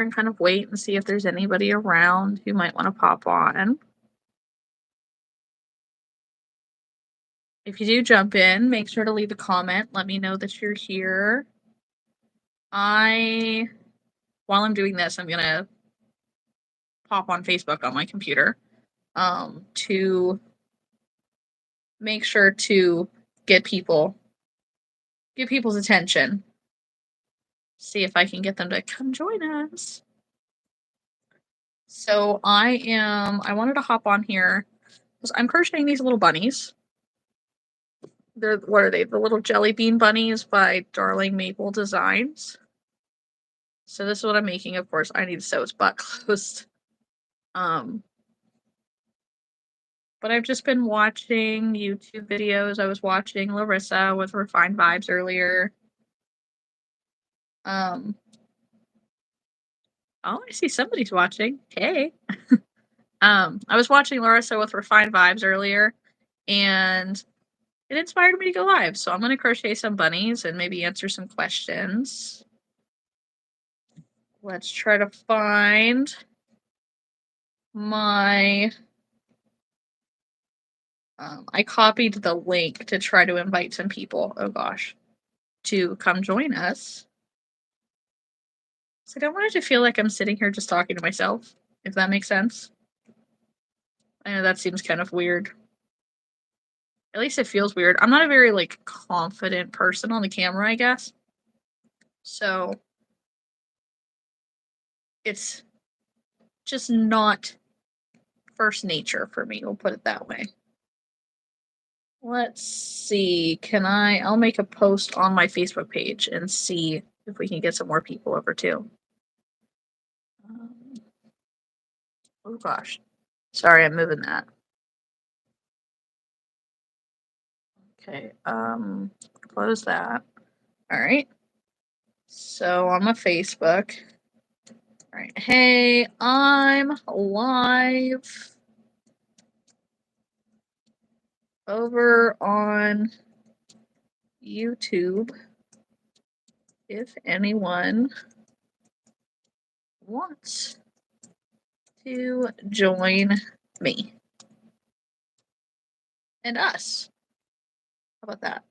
and kind of wait and see if there's anybody around who might want to pop on. If you do jump in, make sure to leave a comment. Let me know that you're here. While I'm doing this, I'm going to pop on Facebook on my computer to make sure to get people's attention. See if I can get them to come join us. So I wanted to hop on here because I'm crocheting these little bunnies. What are they? The little Jelly Bean Bunnies by Darling Maple Designs. So this is what I'm making. Of course, I need to sew its butt closed. But I've just been watching YouTube videos. I was watching Larissa with Refined Vibes earlier. Oh, I see somebody's watching. Hey. I was watching Larissa with Refined Vibes earlier, and it inspired me to go live. So I'm going to crochet some bunnies and maybe answer some questions. Let's try to find my... I copied the link to try to invite some people, oh gosh, to come join us. So I don't want it to feel like I'm sitting here just talking to myself, if that makes sense. I know that seems kind of weird. At least it feels weird. I'm not a very, confident person on the camera, I guess. So it's just not first nature for me, we'll put it that way. Let's see, I'll make a post on my Facebook page and see if we can get some more people over too. Oh gosh, sorry, I'm moving that. Okay, close that. All right, so on my Facebook. All right, hey, I'm live over on YouTube. If anyone wants to join me and us. How about that?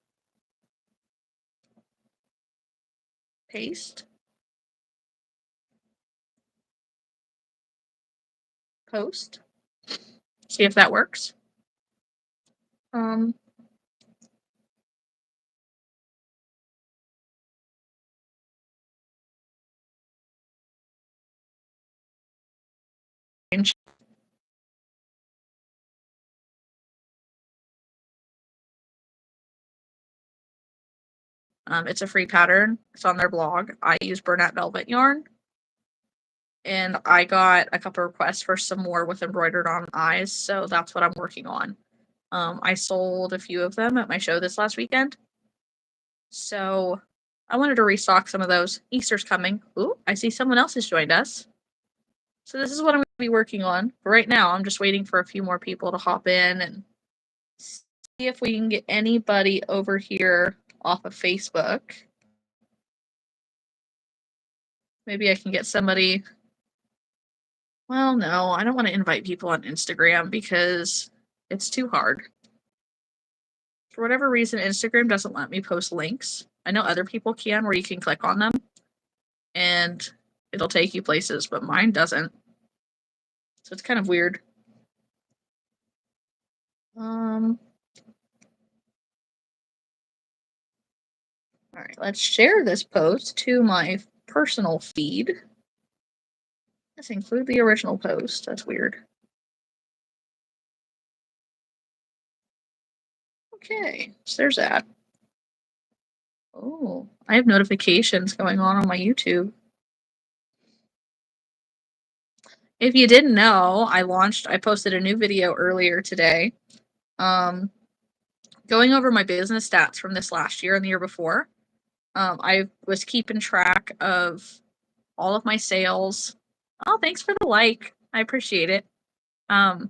Paste. Post. See if that works. It's a free pattern. It's on their blog. I use Bernat Velvet yarn. And I got a couple requests for some more with embroidered on eyes, so that's what I'm working on. I sold a few of them at my show this last weekend. So I wanted to restock some of those. Easter's coming. Ooh, I see someone else has joined us. So this is what I'm going to be working on. But right now, I'm just waiting for a few more people to hop in and see if we can get anybody over here off of Facebook. Maybe I can get somebody. Well, no, I don't want to invite people on Instagram because it's too hard. For whatever reason, Instagram doesn't let me post links. I know other people can, where you can click on them and it'll take you places, but mine doesn't. So it's kind of weird. All right, let's share this post to my personal feed. Let's include the original post. That's weird. Okay, so there's that. Oh, I have notifications going on my YouTube. If you didn't know, I posted a new video earlier today, going over my business stats from this last year and the year before. I was keeping track of all of my sales. Oh, thanks for the like. I appreciate it. I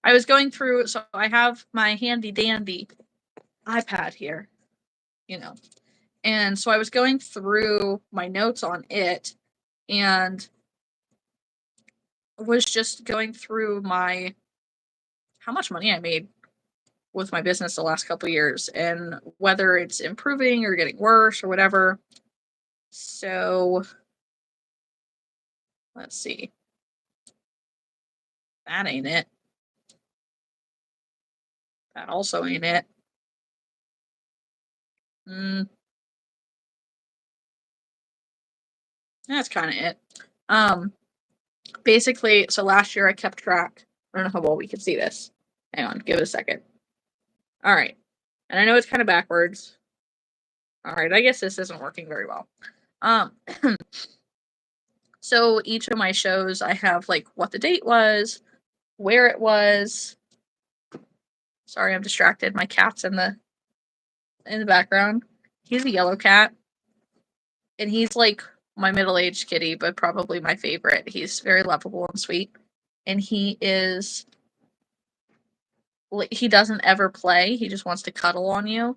was going through, so I have my handy dandy iPad here, and so I was going through my notes on it, and was just going through how much money I made with my business the last couple years and whether it's improving or getting worse or whatever. So let's see. That ain't it. That also ain't it. That's kind of it. Basically, so last year I kept track. I don't know how well we can see this. Hang on, give it a second. All right. And I know it's kind of backwards. All right, I guess this isn't working very well. So each of my shows, I have like what the date was, where it was. Sorry, I'm distracted. My cat's in the background. He's a yellow cat, and he's like my middle-aged kitty, but probably my favorite. He's very lovable and sweet, and he doesn't ever play. He just wants to cuddle on you,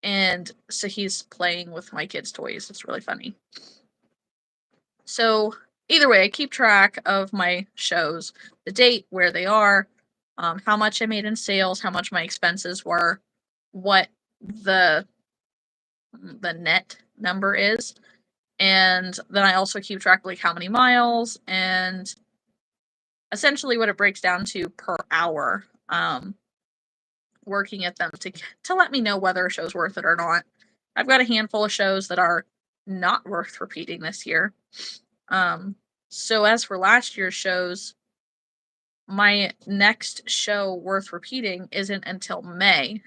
and so he's playing with my kids' toys. It's really funny. So either way, I keep track of my shows, the date, where they are, how much I made in sales, how much my expenses were, what the net number is, and then I also keep track of like how many miles and essentially what it breaks down to per hour, working at them to let me know whether a show's worth it or not. I've got a handful of shows that are not worth repeating this year. So as for last year's shows, my next show worth repeating isn't until May,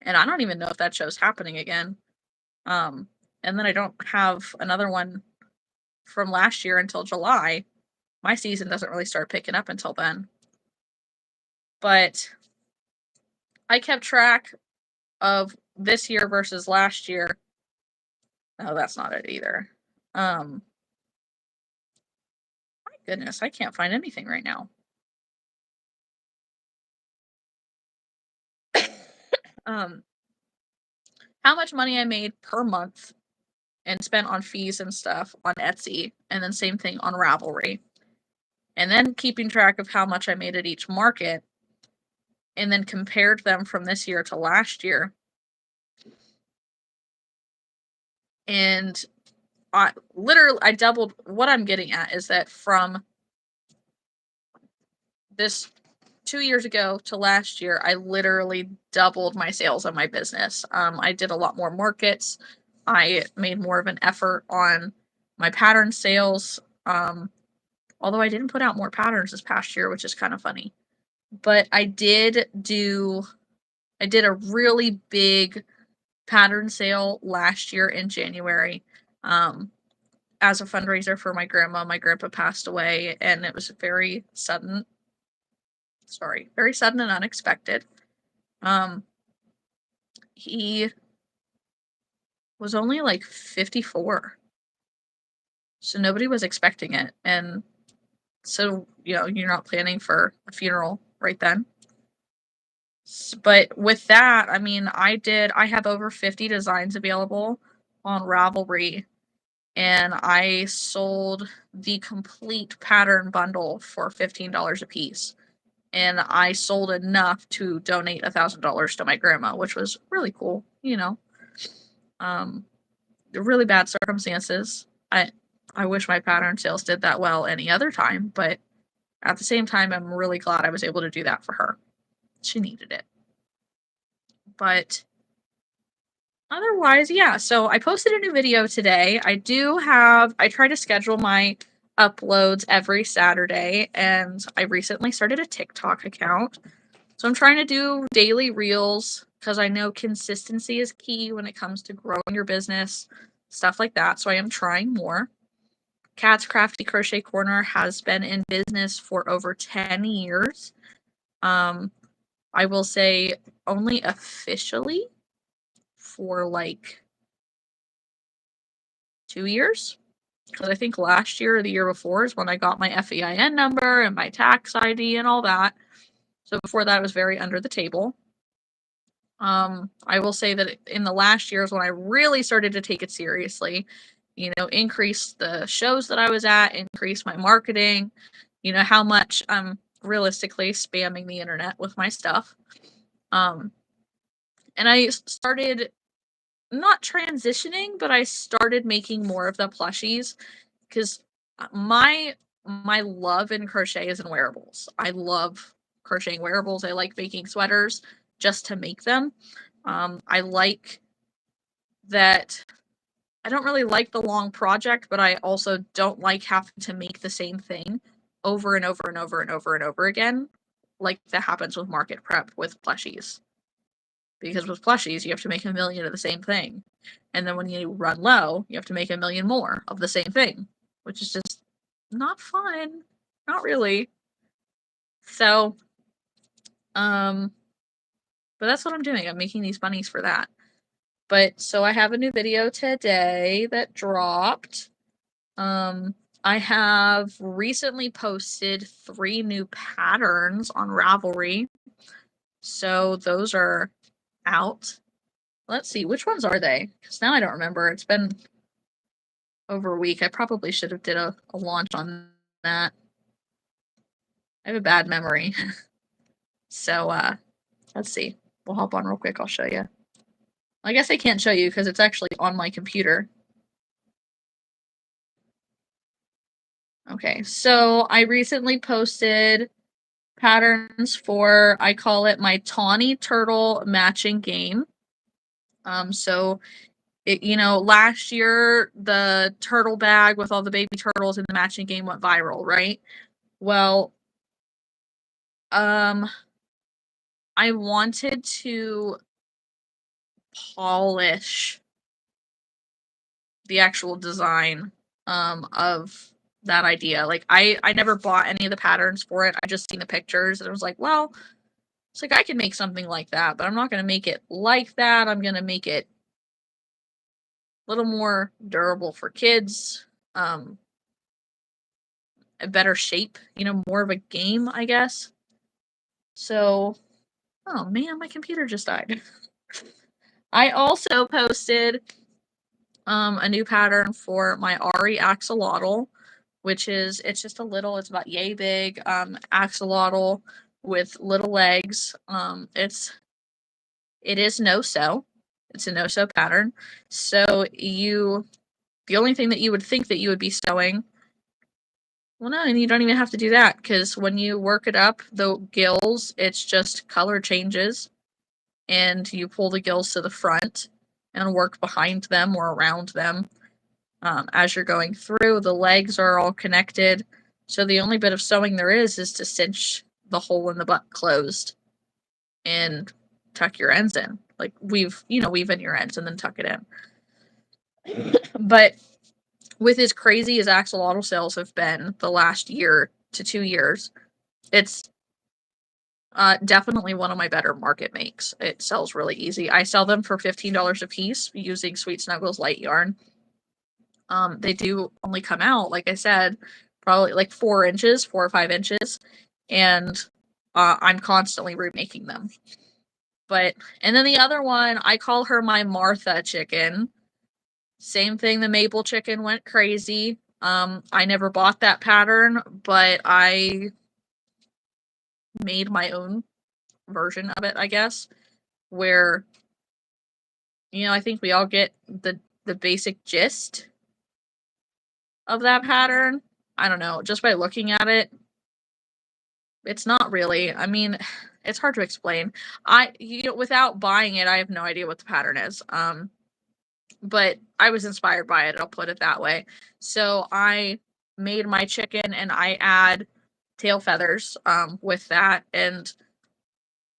and I don't even know if that show's happening again. And then I don't have another one from last year until July. My season doesn't really start picking up until then. But I kept track of this year versus last year. No, that's not it either. My goodness, I can't find anything right now. How much money I made per month and spent on fees and stuff on Etsy, and then same thing on Ravelry. And then keeping track of how much I made at each market, and then compared them from this year to last year. And I doubled. What I'm getting at is that from this 2 years ago to last year, I literally doubled my sales on my business. I did a lot more markets. I made more of an effort on my pattern sales. Although I didn't put out more patterns this past year, which is kind of funny. But I did a really big pattern sale last year in January, as a fundraiser for my grandma. My grandpa passed away, and it was very sudden and unexpected. He was only like 54. So nobody was expecting it. And so, you're not planning for a funeral right then. But with that, I mean, I have over 50 designs available on Ravelry, and I sold the complete pattern bundle for $15 a piece. And I sold enough to donate $1,000 to my grandma, which was really cool, really bad circumstances. I wish my pattern sales did that well any other time, but at the same time, I'm really glad I was able to do that for her. She needed it. But otherwise, yeah. So I posted a new video today. I try to schedule my uploads every Saturday, and I recently started a TikTok account. So I'm trying to do daily reels because I know consistency is key when it comes to growing your business, stuff like that. So I am trying more. Kat's Krafty Crochet Korner has been in business for over 10 years. I will say only officially for like 2 years. Because I think last year or the year before is when I got my FEIN number and my tax ID and all that. So before that, it was very under the table. I will say that in the last year is when I really started to take it seriously. Increase the shows that I was at, increase my marketing, you know, how much I'm realistically spamming the internet with my stuff. And I started not transitioning, but I started making more of the plushies because my love in crochet is in wearables. I love crocheting wearables. I like making sweaters just to make them. I like that. I don't really like the long project, but I also don't like having to make the same thing over and over and over and over and over again, like that happens with market prep with plushies. Because with plushies, you have to make a million of the same thing. And then when you run low, you have to make a million more of the same thing, which is just not fun. Not really. So, but that's what I'm doing. I'm making these bunnies for that. But so I have a new video today that dropped. I have recently posted 3 new patterns on Ravelry. So those are out. Let's see, which ones are they? Because now I don't remember. It's been over a week. I probably should have did a launch on that. I have a bad memory. So, let's see. We'll hop on real quick. I'll show you. I guess I can't show you because it's actually on my computer. Okay, so I recently posted patterns for, I call it my Tawny Turtle matching game. So it, you know, last year the turtle bag with all the baby turtles in the matching game went viral, right? Well, I wanted to polish the actual design of that idea. Like I never bought any of the patterns for it. I just seen the pictures and I was like, well, it's like I can make something like that, but I'm not going to make it like that. I'm going to make it a little more durable for kids. A better shape, you know, more of a game, I guess. So, oh man, my computer just died. I also posted a new pattern for my Ari axolotl, which is, it's just a little, it's about yay big axolotl with little legs. It is no-sew. It's a no-sew pattern. So the only thing that you would think that you would be sewing, well, no, and you don't even have to do that because when you work it up, the gills, it's just color changes and you pull the gills to the front and work behind them or around them. As you're going through, the legs are all connected. So the only bit of sewing there is to cinch the hole in the butt closed and tuck your ends in. Like weave in your ends and then tuck it in. But with as crazy as axolotl sales have been the last year to 2 years, it's definitely one of my better market makes. It sells really easy. I sell them for $15 a piece using Sweet Snuggles light yarn. They do only come out, like I said, probably like 4 or 5 inches, and I'm constantly remaking them. And then the other one, I call her my Martha chicken. Same thing, the maple chicken went crazy. I never bought that pattern, but I made my own version of it, I guess, where, you know, I think we all get the basic gist of that pattern. I don't know, just by looking at it, it's not really, I mean, it's hard to explain. Without buying it, I have no idea what the pattern is. But I was inspired by it, I'll put it that way. So I made my chicken and I add tail feathers with that, and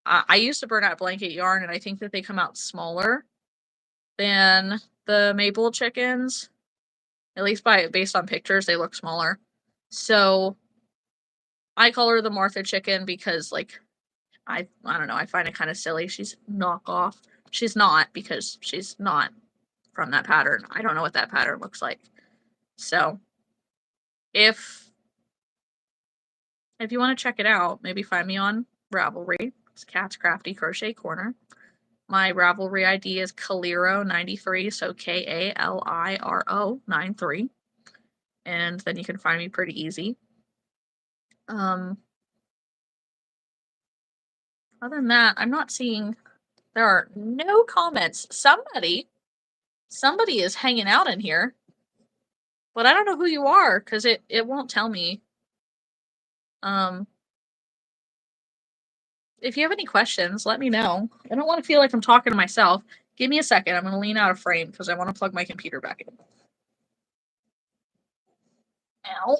I used a burnout blanket yarn, and I think that they come out smaller than the maple chickens. At least based on pictures, they look smaller. So I call her the Martha chicken because, like, I don't know, I find it kind of silly. She's knockoff. She's not, because she's not from that pattern. I don't know what that pattern looks like. So if you want to check it out, maybe find me on Ravelry. It's Cat's Krafty Crochet Korner. My Ravelry ID is Kaliro93, so Kaliro 93. And then you can find me pretty easy. Other than that, I'm not seeing, there are no comments. Somebody is hanging out in here, but I don't know who you are because it won't tell me. If you have any questions, let me know. I don't want to feel like I'm talking to myself. Give me a second. I'm going to lean out of frame because I want to plug my computer back in. Ow.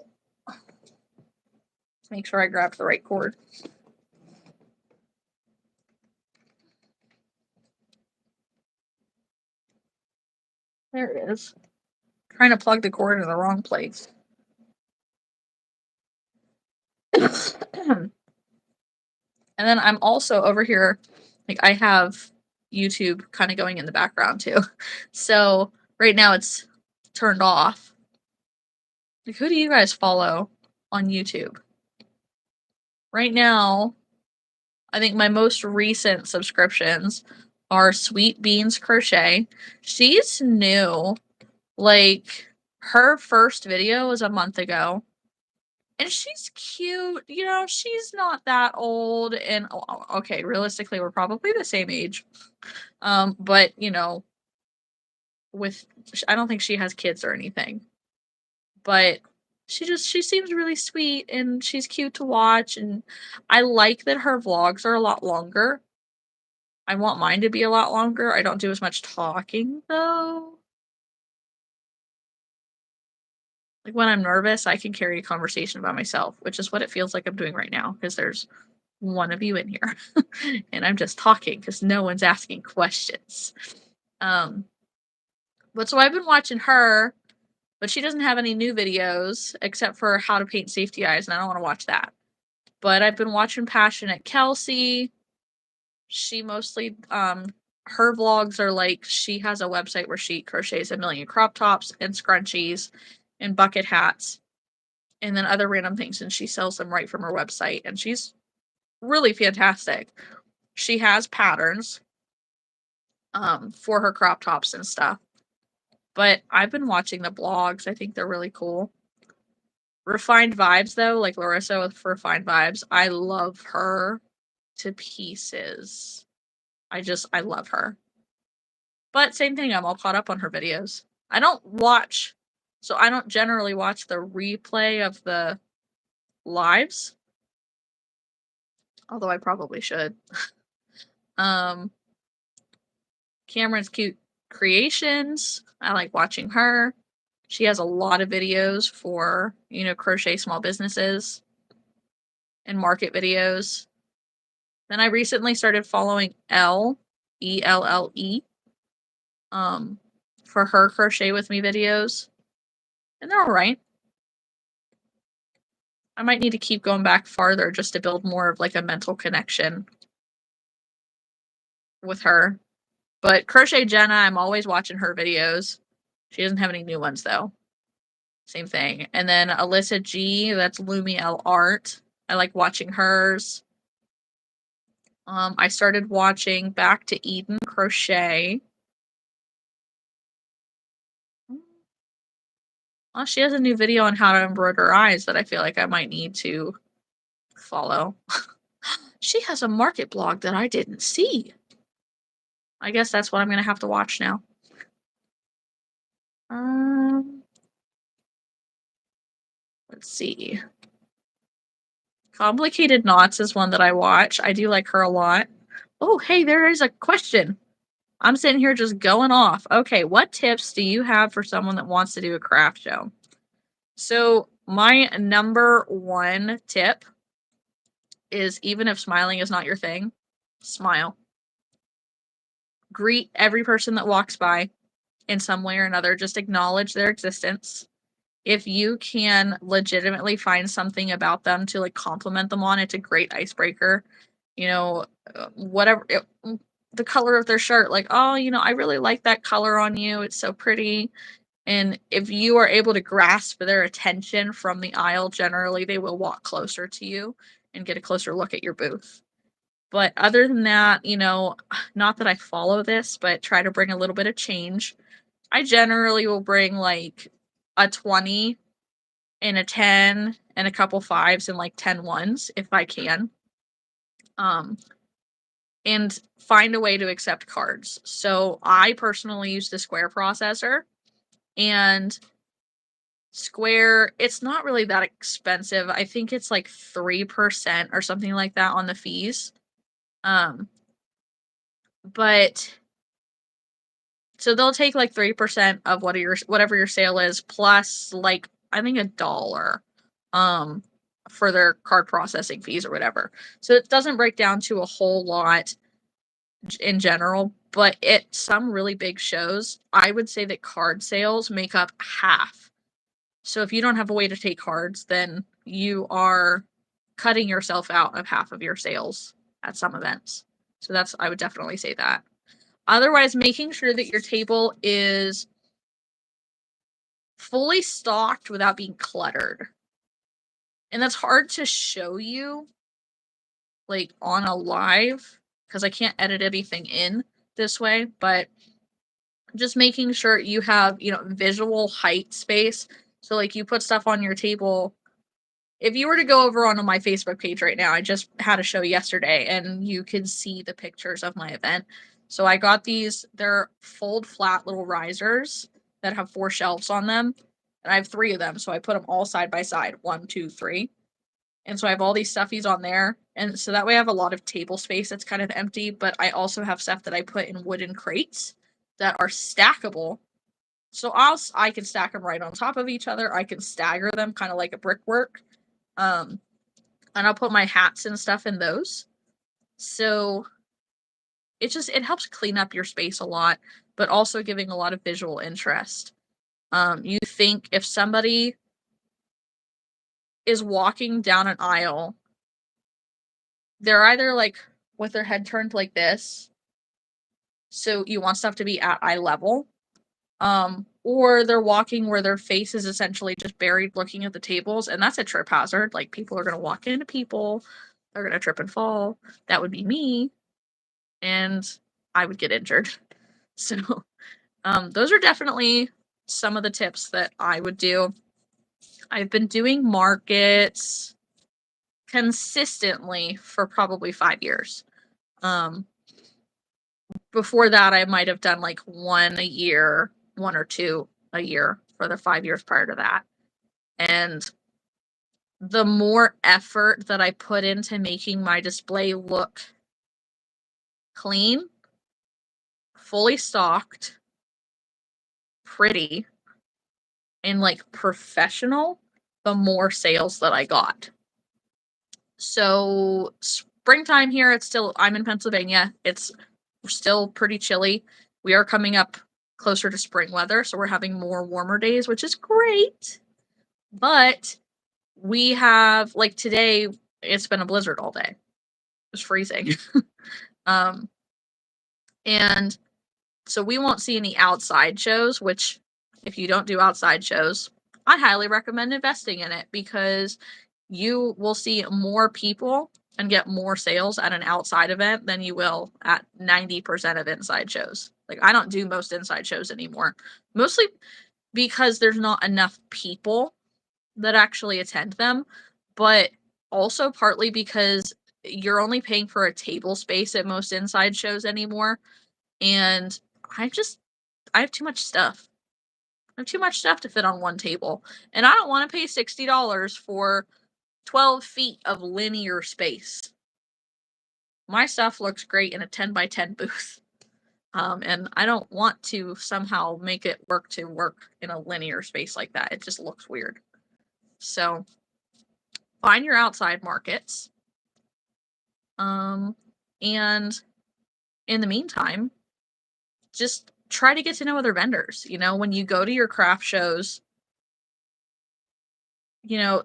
Let's make sure I grabbed the right cord. There it is. Trying to plug the cord in the wrong place. And then I'm also over here, like I have YouTube kind of going in the background too. So right now it's turned off. Like, who do you guys follow on YouTube? Right now, I think my most recent subscriptions are Sweet Beans Crochet. She's new. Like, her first video was a month ago. And she's cute. You know, she's not that old. And, okay, realistically, we're probably the same age. But, you know, I don't think she has kids or anything. But she seems really sweet and she's cute to watch. And I like that her vlogs are a lot longer. I want mine to be a lot longer. I don't do as much talking, though. Like, when I'm nervous, I can carry a conversation by myself, which is what it feels like I'm doing right now, because there's one of you in here. And I'm just talking because no one's asking questions. But so I've been watching her, but she doesn't have any new videos except for how to paint safety eyes, and I don't want to watch that. But I've been watching Passionate Kelsey. She mostly, her vlogs are like, she has a website where she crochets a million crop tops and scrunchies and bucket hats and then other random things, and she sells them right from her website, and she's really fantastic. She has patterns for her crop tops and stuff, but I've been watching the blogs. I think they're really cool. Refined Vibes, though, like Larissa with Refined Vibes, I love her to pieces. I love her. But same thing, I'm all caught up on her videos. I don't generally watch the replay of the lives, although I probably should. Cameron's Cute Creations, I like watching her. She has a lot of videos for, you know, crochet small businesses and market videos. Then I recently started following ELLE, for her crochet with me videos, and they're all right. I might need to keep going back farther just to build more of like a mental connection with her. But Crochet Jenna, I'm always watching her videos. She doesn't have any new ones though. Same thing. And then Alyssa G, that's Lumi L Art. I like watching hers. I started watching Back to Eden Crochet. Oh, she has a new video on how to embroider eyes that I feel like I might need to follow. She has a market blog that I didn't see. I guess that's what I'm going to have to watch now. Let's see. Complicated Knots is one that I watch. I do like her a lot. Oh, hey, there is a question. I'm sitting here just going off. Okay, what tips do you have for someone that wants to do a craft show? So my number one tip is, even if smiling is not your thing, smile. Greet every person that walks by in some way or another. Just acknowledge their existence. If you can legitimately find something about them to like compliment them on, it's a great icebreaker. You know, whatever the color of their shirt, like, oh, you know, I really like that color on you. It's so pretty. And if you are able to grasp their attention from the aisle, generally they will walk closer to you and get a closer look at your booth. But other than that, you know, not that I follow this, but try to bring a little bit of change. I generally will bring like a 20 and a 10 and a couple 5s and like 10 1s if I can. And find a way to accept cards. So I personally use the Square processor, and Square, it's not really that expensive. I think it's like 3% or something like that on the fees. But so they'll take like 3% of whatever your sale is, plus like I think $1 for their card processing fees or whatever. So it doesn't break down to a whole lot in general, but at some really big shows, I would say that card sales make up half. So if you don't have a way to take cards, then you are cutting yourself out of half of your sales at some events. So I would definitely say that. Otherwise, making sure that your table is fully stocked without being cluttered. And that's hard to show you like on a live because I can't edit anything in this way, but just making sure you have, visual height space. So like you put stuff on your table. If you were to go over onto my Facebook page right now, I just had a show yesterday and you can see the pictures of my event. So I got these, they're fold flat little risers that have 4 shelves on them. And I have 3 of them. So I put them all side by side, 1, 2, 3. And so I have all these stuffies on there. And so that way I have a lot of table space that's kind of empty, but I also have stuff that I put in wooden crates that are stackable. So I can stack them right on top of each other. I can stagger them kind of like a brickwork. And I'll put my hats and stuff in those. So it helps clean up your space a lot, but also giving a lot of visual interest. You think if somebody is walking down an aisle, they're either like with their head turned like this, so you want stuff to be at eye level, or they're walking where their face is essentially just buried looking at the tables, and that's a trip hazard. Like people are going to walk into people, they're going to trip and fall. That would be me, and I would get injured. So those are definitely some of the tips that I would do. I've been doing markets consistently for probably 5 years. Before that, I might have done like 1 or 2 a year for the 5 years prior to that. And the more effort that I put into making my display look clean, fully stocked, pretty, and like professional, the more sales that I got. So springtime here, I'm in Pennsylvania. It's still pretty chilly. We are coming up closer to spring weather, so we're having more warmer days, which is great. But we have, like today, it's been a blizzard all day. It was freezing. And so we won't see any outside shows, which if you don't do outside shows, I highly recommend investing in it because you will see more people and get more sales at an outside event than you will at 90% of inside shows. Like I don't do most inside shows anymore, mostly because there's not enough people that actually attend them, but also partly because you're only paying for a table space at most inside shows anymore. And I have too much stuff. I have too much stuff to fit on one table. And I don't want to pay $60 for 12 feet of linear space. My stuff looks great in a 10 by 10 booth. And I don't want to somehow make it work in a linear space like that. It just looks weird. So find your outside markets. And in the meantime, just try to get to know other vendors. When you go to your craft shows,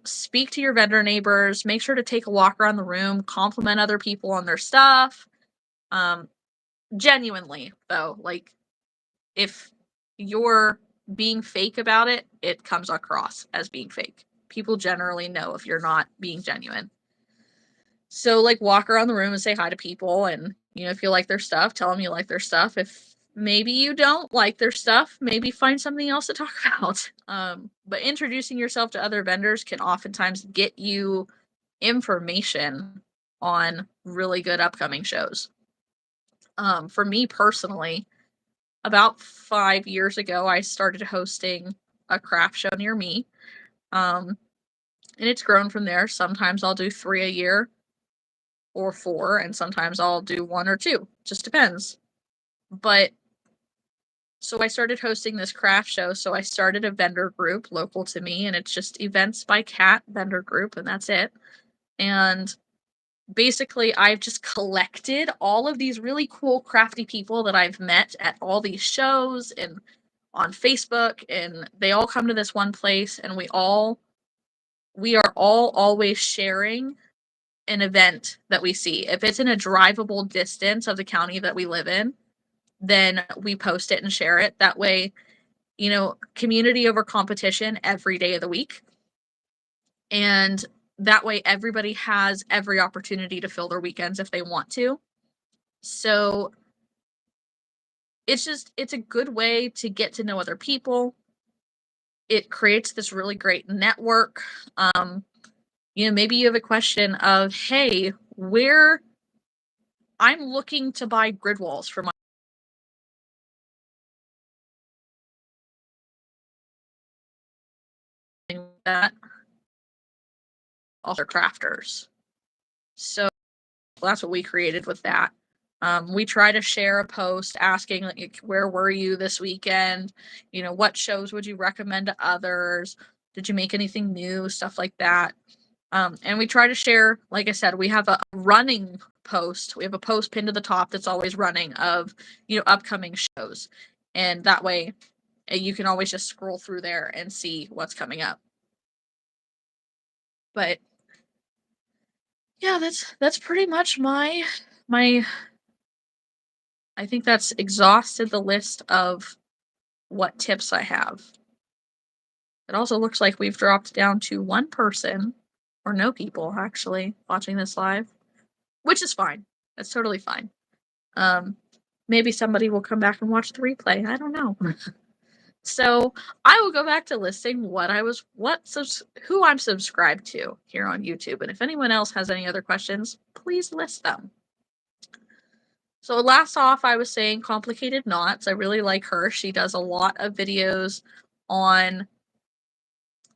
speak to your vendor neighbors, make sure to take a walk around the room, compliment other people on their stuff. Genuinely, though, like if you're being fake about it, it comes across as being fake. People generally know if you're not being genuine. So like walk around the room and say hi to people, and if you like their stuff, tell them you like their stuff. If maybe you don't like their stuff, maybe find something else to talk about. But introducing yourself to other vendors can oftentimes get you information on really good upcoming shows. For me personally, about 5 years ago, I started hosting a craft show near me. And it's grown from there. Sometimes I'll do 3 a year or 4, and sometimes I'll do 1 or 2. Just depends. But so I started hosting this craft show. So I started a vendor group local to me, and it's just Events by Cat vendor group, and that's it. And basically, I've just collected all of these really cool, crafty people that I've met at all these shows and on Facebook, and they all come to this one place, and we are all always sharing an event that we see. If it's in a drivable distance of the county that we live in, then we post it and share it. That way, community over competition every day of the week. And that way everybody has every opportunity to fill their weekends if they want to. So it's a good way to get to know other people. It creates this really great network. Maybe you have a question of, hey, where I'm looking to buy grid walls for my that also crafters. So that's what we created with that. We try to share a post asking, like, where were you this weekend? What shows would you recommend to others? Did you make anything new? Stuff like that. And we try to share, like I said, we have a running post. We have a post pinned to the top that's always running of, upcoming shows. And that way you can always just scroll through there and see what's coming up. But yeah, that's pretty much my I think that's exhausted the list of what tips I have. It also looks like we've dropped down to 1 person, or no people actually, watching this live, which is fine. That's totally fine. Maybe somebody will come back and watch the replay. I don't know. So I will go back to listing who I'm subscribed to here on YouTube. And if anyone else has any other questions, please list them. So last off, I was saying Complicated Knots. I really like her. She does a lot of videos on,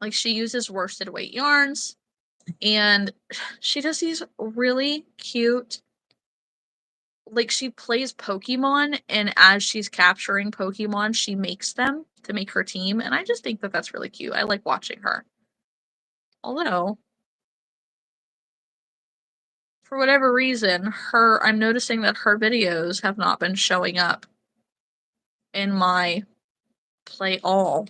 like, she uses worsted weight yarns, and she does these really cute, like, she plays Pokemon, and as she's capturing Pokemon, she makes them to make her team, and I just think that that's really cute. I like watching her. Although, for whatever reason, I'm noticing that her videos have not been showing up in my play all.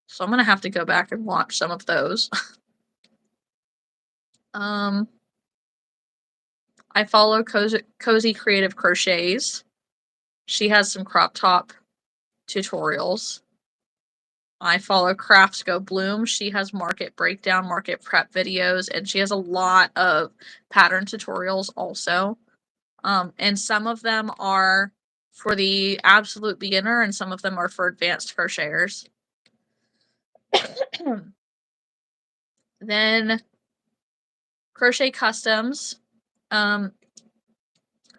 So I'm gonna have to go back and watch some of those. I follow Cozy Creative Crochets. She has some crop top tutorials. I follow Crafts Go Bloom. She has market breakdown, market prep videos, and she has a lot of pattern tutorials also. And some of them are for the absolute beginner, and some of them are for advanced crocheters. Then Crochet Customs.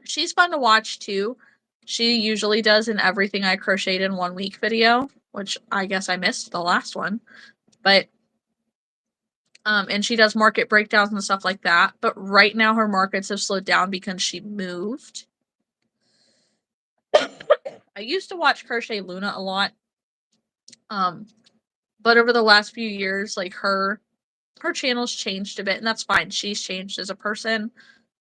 She's fun to watch too. She usually does an everything I crocheted in 1 week video, which I guess I missed the last one. But and she does market breakdowns and stuff like that. But right now her markets have slowed down because she moved. I used to watch Crochet Luna a lot. But over the last few years, like, her channel's changed a bit, and that's fine. She's changed as a person.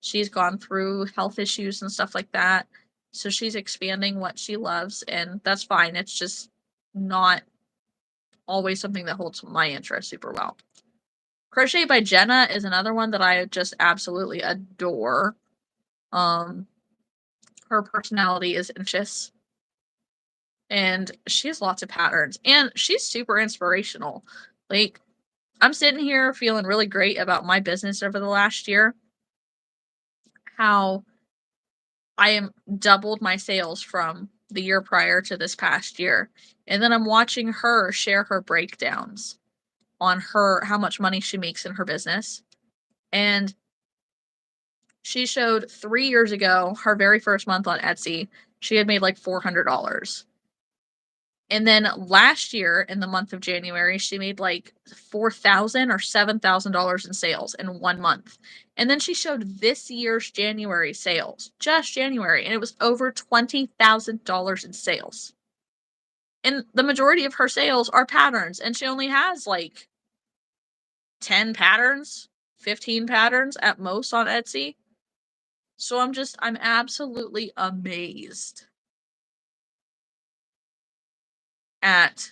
She's gone through health issues and stuff like that. So she's expanding what she loves, and that's fine. It's just not always something that holds my interest super well. Crochet by Jenna is another one that I just absolutely adore. Her personality is anxious, and she has lots of patterns, and she's super inspirational. Like, I'm sitting here feeling really great about my business over the last year. How I am doubled my sales from the year prior to this past year. And then I'm watching her share her breakdowns on how much money she makes in her business. And she showed 3 years ago, her very first month on Etsy, she had made like $400. And then last year, in the month of January, she made like $4,000 or $7,000 in sales in 1 month. And then she showed this year's January sales, just January, and it was over $20,000 in sales. And the majority of her sales are patterns, and she only has like 10 patterns, 15 patterns at most on Etsy. So I'm absolutely amazed at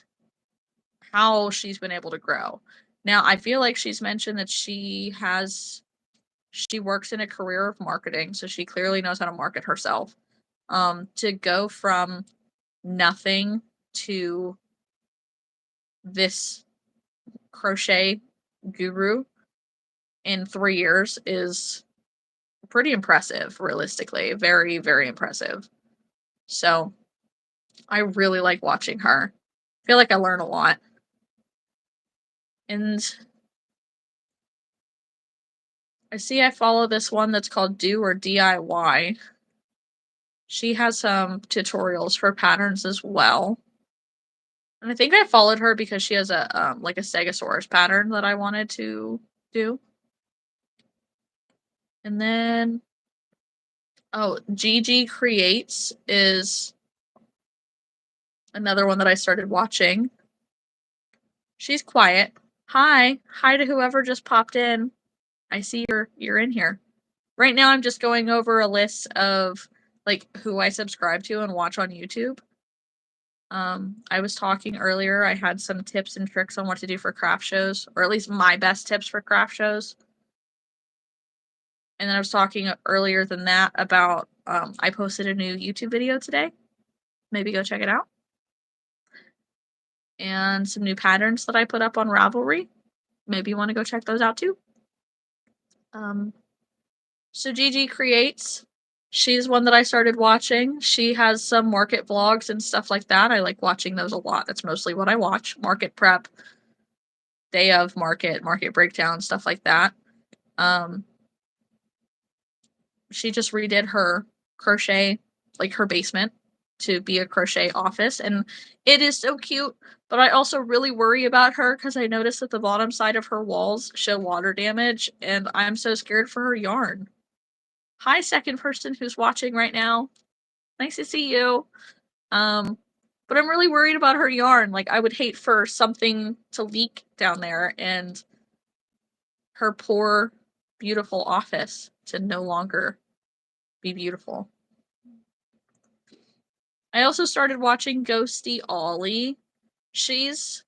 how she's been able to grow. Now, I feel like she's mentioned that she works in a career of marketing, so she clearly knows how to market herself. To go from nothing to this crochet guru in 3 years is pretty impressive, realistically. Very, very impressive. So, I really like watching her. I feel like I learn a lot. And I see I follow this one that's called Do or DIY. She has some tutorials for patterns as well. And I think I followed her because she has a like a Stegosaurus pattern that I wanted to do. And then Gigi Creates is another one that I started watching. She's quiet. Hi to whoever just popped in. I see you're in here. Right now I'm just going over a list of like who I subscribe to and watch on YouTube. I was talking earlier, I had some tips and tricks on what to do for craft shows, or at least my best tips for craft shows. And then I was talking earlier than that about I posted a new YouTube video today. Maybe go check it out. And some new patterns that I put up on Ravelry. Maybe you want to go check those out too. So Gigi Creates, she's one that I started watching. She has some market vlogs and stuff like that. I like watching those a lot. That's mostly what I watch. Market prep, day of market breakdown, stuff like that. She just redid her crochet, like her basement, to be a crochet office, and it is so cute. But I also really worry about her because I noticed that the bottom side of her walls show water damage, and I'm so scared for her yarn. Hi, second person who's watching right now. Nice to see you. But I'm really worried about her yarn. Like, I would hate for something to leak down there and her poor, beautiful office to no longer be beautiful. I also started watching Ghosty Ollie. She's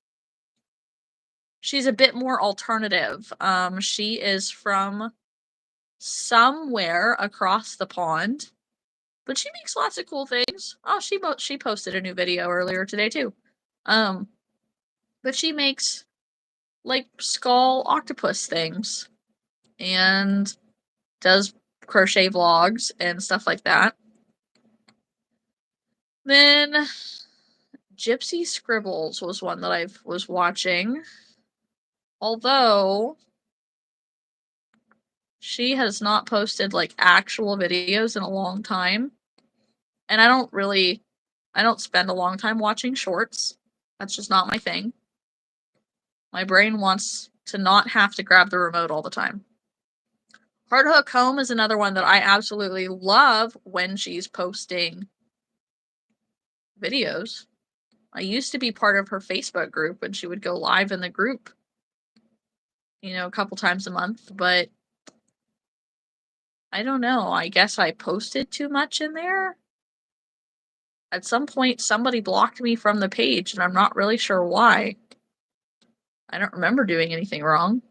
a bit more alternative. She is from somewhere across the pond, but she makes lots of cool things. Oh, she posted a new video earlier today too. But she makes like skull octopus things and does crochet vlogs and stuff like that. Then Gypsy Scribbles was one that I was watching. Although she has not posted like actual videos in a long time. And I don't spend a long time watching shorts. That's just not my thing. My brain wants to not have to grab the remote all the time. Heart Hook Home is another one that I absolutely love when she's posting videos. I used to be part of her Facebook group and she would go live in the group, a couple times a month, but I don't know. I guess I posted too much in there. At some point, somebody blocked me from the page, and I'm not really sure why. I don't remember doing anything wrong.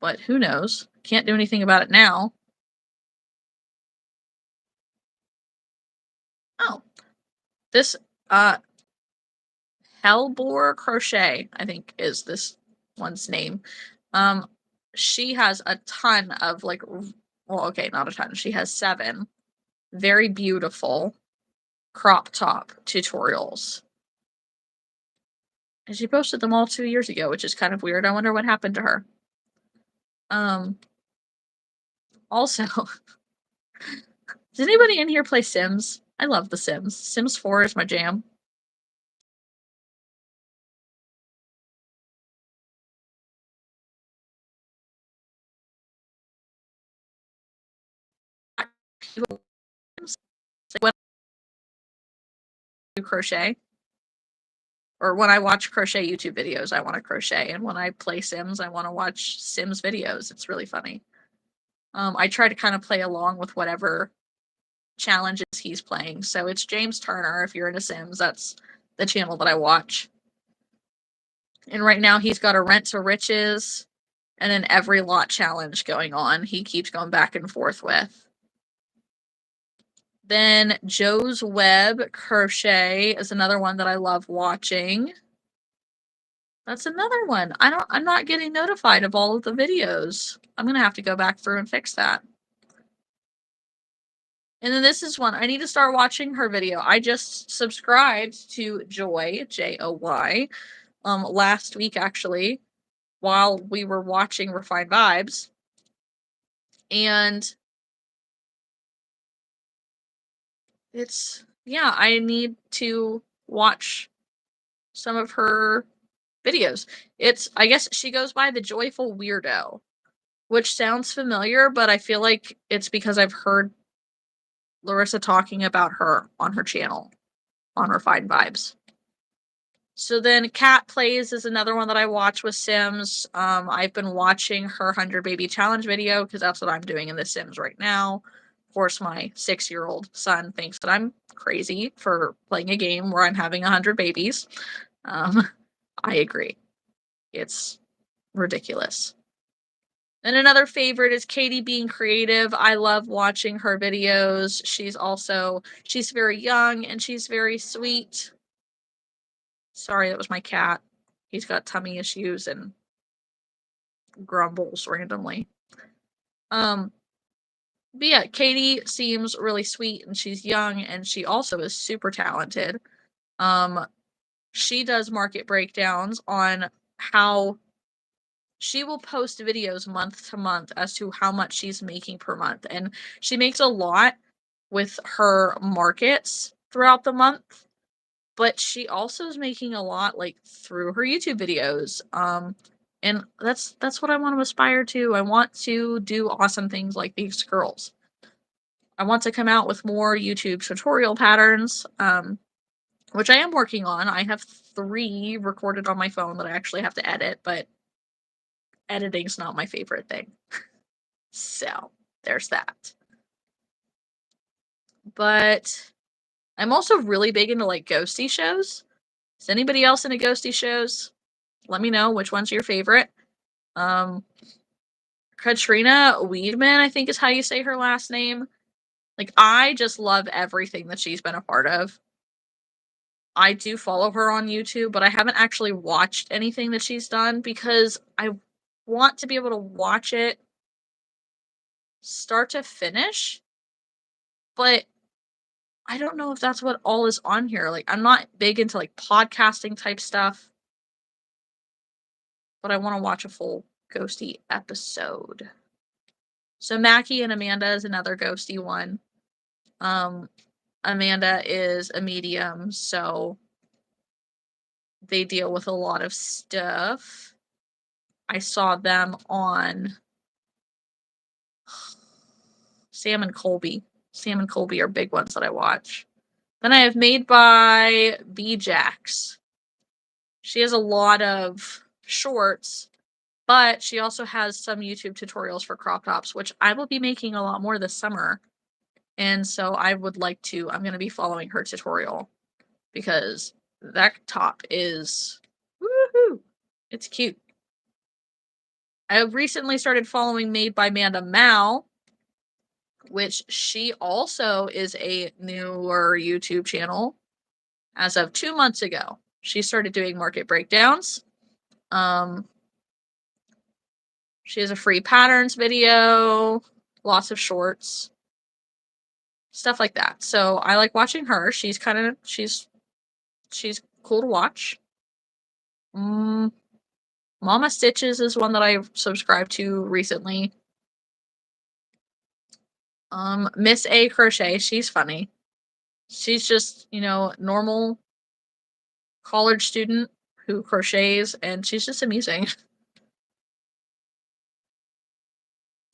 But who knows? Can't do anything about it now. Oh. This, Hellbore Crochet, I think is this one's name. She has a ton of, like, well, okay, not a ton. She has 7 very beautiful crop top tutorials. And she posted them all 2 years ago, which is kind of weird. I wonder what happened to her. Also, does anybody in here play Sims? I love The Sims. Sims 4 is my jam. When I do crochet, or when I watch crochet YouTube videos, I want to crochet, and when I play Sims, I want to watch Sims videos. It's really funny. I try to kind of play along with whatever challenges he's playing. So it's James Turner. If you're into Sims, that's the channel that I watch. And right now he's got a Rent to Riches and an Every Lot challenge going on. He keeps going back and forth with. Then Joe's Web Crochet is another one that I love watching. That's another one. I'm not getting notified of all of the videos. I'm gonna have to go back through and fix that. And then this is one. I need to start watching her video. I just subscribed to Joy, Joy, last week actually, while we were watching Refined Vibes. And yeah, I need to watch some of her videos. I guess she goes by the Joyful Weirdo, which sounds familiar, but I feel like it's because I've heard Larissa talking about her on her channel, on Refined Vibes. So then Cat Plays is another one that I watch with Sims. I've been watching her 100 Baby Challenge video because that's what I'm doing in The Sims right now. Of course, my 6-year-old son thinks that I'm crazy for playing a game where I'm having 100 babies. I agree. It's ridiculous. And another favorite is Katie Being Creative. I love watching her videos. She's very young and she's very sweet. Sorry, that was my cat. He's got tummy issues and grumbles randomly. But yeah, Katie seems really sweet and she's young and she also is super talented. She does market breakdowns on how she will post videos month to month as to how much she's making per month. And she makes a lot with her markets throughout the month, but she also is making a lot like through her YouTube videos. And that's what I want to aspire to. I want to do awesome things like these girls. I want to come out with more YouTube tutorial patterns, which I am working on. I have 3 recorded on my phone that I actually have to edit, but editing's not my favorite thing. So, there's that. But I'm also really big into like ghosty shows. Is anybody else into ghosty shows? Let me know which one's your favorite. Katrina Weedman, I think is how you say her last name. Like, I just love everything that she's been a part of. I do follow her on YouTube, but I haven't actually watched anything that she's done because I want to be able to watch it start to finish. But I don't know if that's what all is on here. Like, I'm not big into like podcasting type stuff, but I want to watch a full ghosty episode. So Mackie and Amanda is another ghosty one. Amanda is a medium, so they deal with a lot of stuff. I saw them on Sam and Colby. Sam and Colby are big ones that I watch. Then I have Made by B-Jax. She has a lot of shorts, but she also has some YouTube tutorials for crop tops, which I will be making a lot more this summer. And so I'm going to be following her tutorial because that top is, woohoo, it's cute. I have recently started following Made by Manda Mal, which she also is a newer YouTube channel as of 2 months ago. She started doing market breakdowns. She has a free patterns video. lots of shorts, stuff like that. So I like watching her. She's cool to watch. Mama Stitches is one that I've subscribed to recently. Miss A Crochet, she's funny. She's just, normal college student who crochets, and she's just amusing.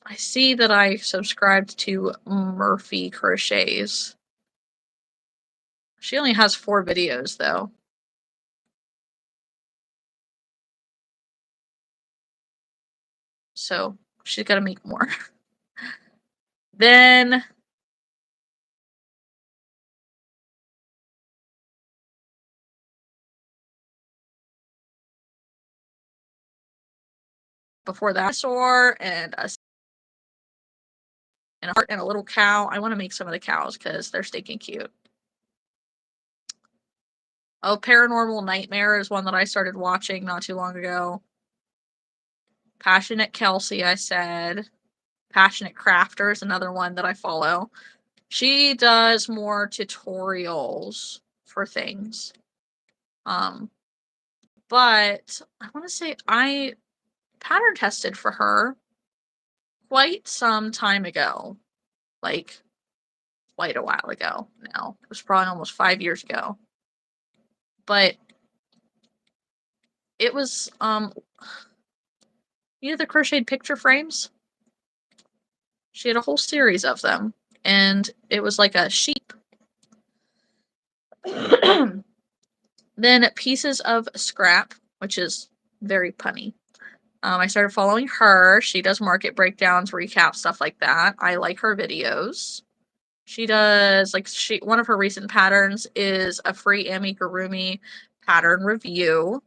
I see that I subscribed to Murphy Crochets. She only has 4 videos, though. So she's got to make more. Then before that, dinosaur and a heart and a little cow. I want to make some of the cows because they're stinking cute. Oh, Paranormal Nightmare is one that I started watching not too long ago. Passionate Kelsey, I said. Passionate Crafter is another one that I follow. She does more tutorials for things. But I want to say I pattern tested for her quite some time ago. Like, quite a while ago now. It was probably almost 5 years ago. But it was, the crocheted picture frames? She had a whole series of them. And it was like a sheep. Then Pieces of Scrap, which is very punny. I started following her. She does market breakdowns, recaps, stuff like that. I like her videos. She does, one of her recent patterns is a free amigurumi pattern review.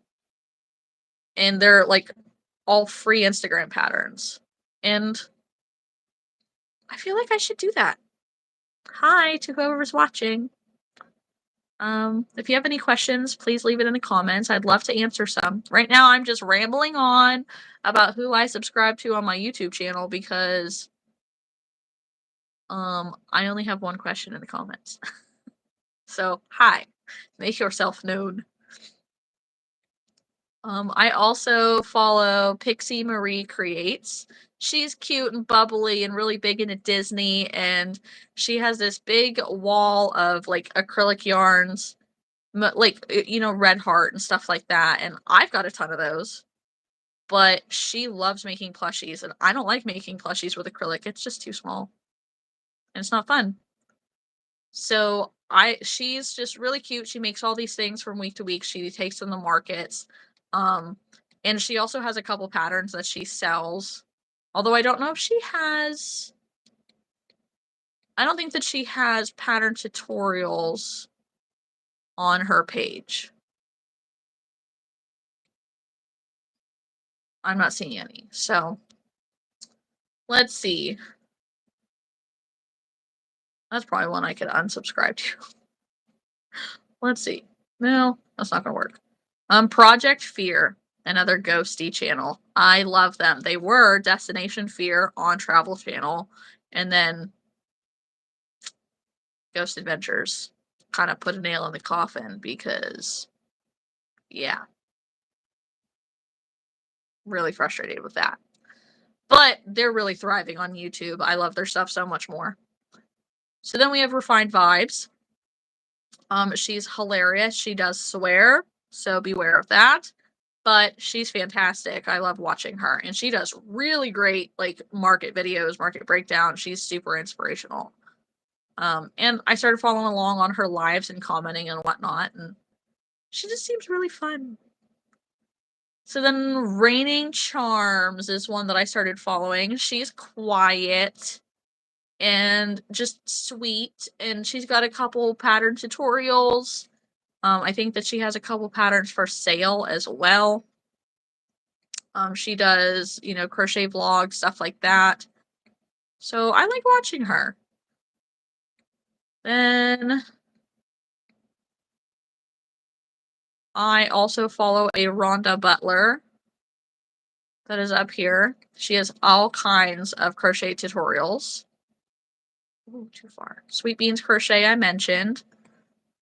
And they're, all free Instagram patterns. And I feel like I should do that. Hi to whoever's watching. If you have any questions, please leave it in the comments. I'd love to answer some. Right now, I'm just rambling on about who I subscribe to on my YouTube channel because I only have one question in the comments. So, hi. Make yourself known. I also follow Pixie Marie Creates. She's cute and bubbly and really big into Disney, and she has this big wall of acrylic yarns, Red Heart and stuff like that, and I've got a ton of those. But she loves making plushies, and I don't like making plushies with acrylic. It's just too small. And it's not fun. So she's just really cute. She makes all these things from week to week. She takes them to markets. And she also has a couple patterns that she sells. Although I don't know if she has... I don't think that she has pattern tutorials on her page. I'm not seeing any. So, let's see. That's probably one I could unsubscribe to. Let's see. No, that's not going to work. Project Fear, another ghosty channel. I love them. They were Destination Fear on Travel Channel, and then Ghost Adventures kind of put a nail in the coffin because, yeah, really frustrated with that. But they're really thriving on YouTube. I love their stuff so much more. So then we have Refined Vibes. She's hilarious. She does swear, so beware of that. But she's fantastic. I love watching her. And she does really great, market videos, market breakdown. She's super inspirational. And I started following along on her lives and commenting and whatnot. And she just seems really fun. So then Raining Charms is one that I started following. She's quiet and just sweet. And she's got a couple pattern tutorials. I think that she has a couple patterns for sale as well. She does, crochet vlogs, stuff like that. So I like watching her. Then I also follow a Rhonda Butler that is up here. She has all kinds of crochet tutorials. Ooh, too far. Sweet Beans Crochet I mentioned.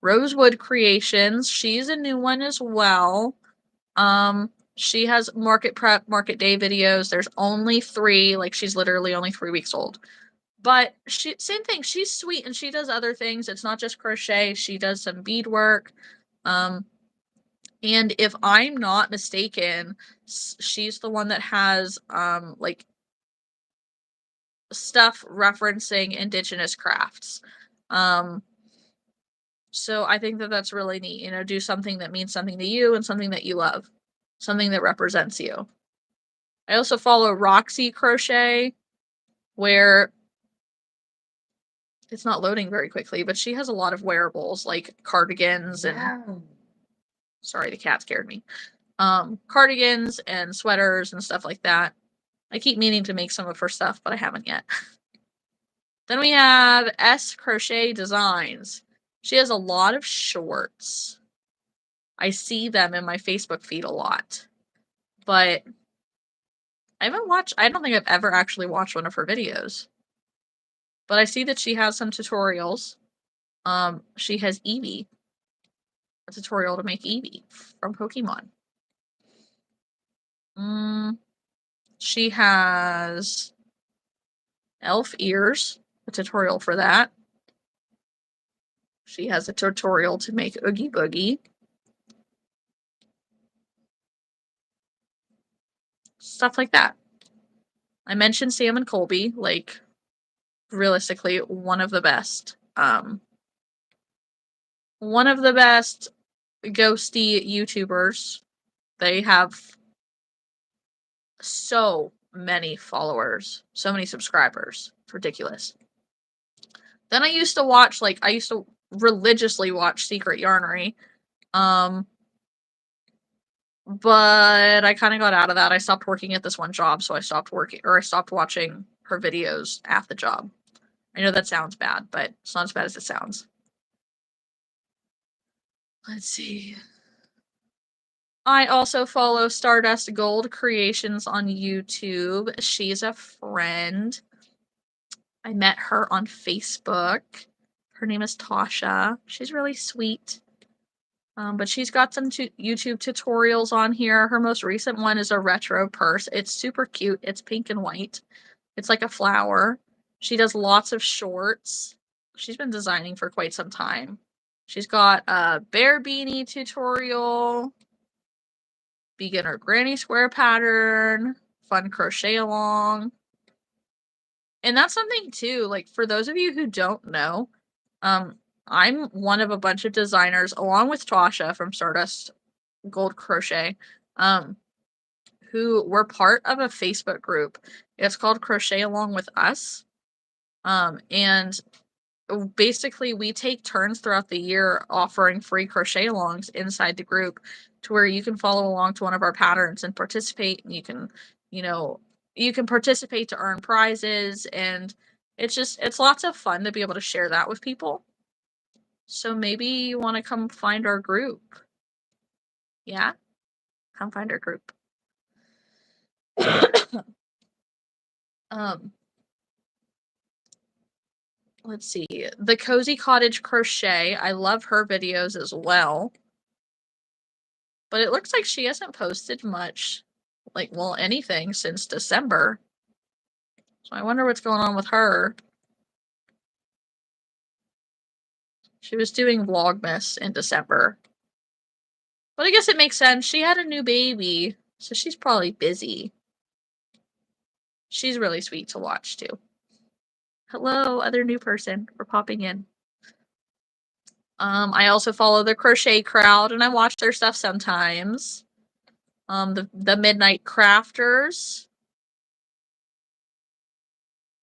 Rosewood Creations. She's a new one as well. She has market prep, market day videos. There's only 3. Like, she's literally only 3 weeks old. But same thing. She's sweet and she does other things. It's not just crochet. She does some beadwork. And if I'm not mistaken, she's the one that has like stuff referencing indigenous crafts. So I think that that's really neat. You know, do something that means something to you and something that you love, something that represents you. I also follow Roxy Crochet, where it's not loading very quickly, but she has a lot of wearables like cardigans and sorry, the cat scared me. Cardigans and sweaters and stuff like that. I keep meaning to make some of her stuff, but I haven't yet. Then we have S Crochet Designs. She has a lot of shorts. I see them in my Facebook feed a lot, but I don't think I've ever actually watched one of her videos. But I see that she has some tutorials. She has Eevee, a tutorial to make Eevee from Pokemon. She has elf ears, a tutorial for that. She has a tutorial to make Oogie Boogie. Stuff like that. I mentioned Sam and Colby, like, realistically, one of the best. One of the best ghosty YouTubers. They have so many followers, so many subscribers. It's ridiculous. Then I used to religiously watch Secret Yarnery. But I kind of got out of that. I stopped working at this one job, so I stopped watching her videos at the job. I know that sounds bad, but it's not as bad as it sounds. Let's see. I also follow Stardust Gold Creations on YouTube. She's a friend. I met her on Facebook. Her name is Tasha. She's really sweet. But she's got some YouTube tutorials on here. Her most recent one is a retro purse. It's super cute. It's pink and white. It's like a flower. She does lots of shorts. She's been designing for quite some time. She's got a bear beanie tutorial, beginner granny square pattern, fun crochet along. And that's something too, like, for those of you who don't know, I'm one of a bunch of designers, along with Tasha from Stardust Gold Crochet, who were part of a Facebook group. It's called Crochet Along with Us. And basically we take turns throughout the year offering free crochet alongs inside the group, to where you can follow along to one of our patterns and participate, and you can participate to earn prizes, and it's lots of fun to be able to share that with people. So maybe you want to come find our group. Yeah? Come find our group. Let's see. The Cozy Cottage Crochet. I love her videos as well. But it looks like she hasn't posted much, anything since December. So I wonder what's going on with her. She was doing Vlogmas in December. But I guess it makes sense. She had a new baby, so she's probably busy. She's really sweet to watch, too. Hello, other new person. We're popping in. I also follow the Crochet Crowd, and I watch their stuff sometimes. The Midnight Crafters.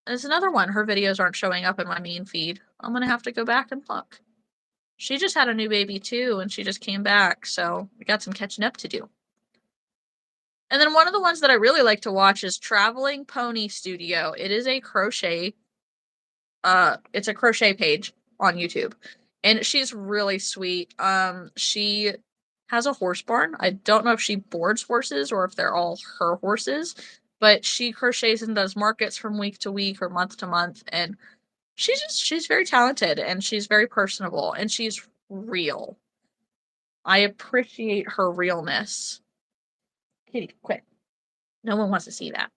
There's another one. Her videos aren't showing up in my main feed. I'm gonna have to go back and look. She just had a new baby too, and she just came back, so we got some catching up to do. And then one of the ones that I really like to watch is Traveling Pony Studio. It is a crochet, it's a crochet page on YouTube, and she's really sweet. She has a horse barn. I don't know if she boards horses or if they're all her horses, but she crochets and does markets from week to week or month to month, and she's very talented and she's very personable and she's real. I appreciate her realness. Kitty, quit. No one wants to see that.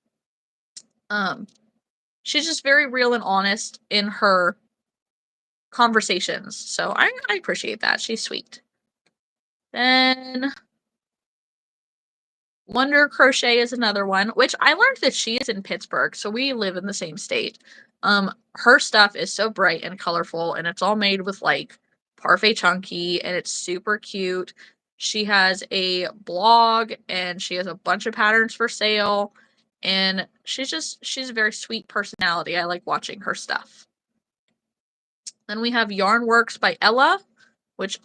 She's just very real and honest in her conversations. So I appreciate that. She's sweet. Then Wonder Crochet is another one, which I learned that she is in Pittsburgh, so we live in the same state. Her stuff is so bright and colorful, and it's all made with like parfait chunky, and it's super cute. She has a blog, and she has a bunch of patterns for sale, and she's a very sweet personality. I like watching her stuff. Then we have Yarn Works by Ella, which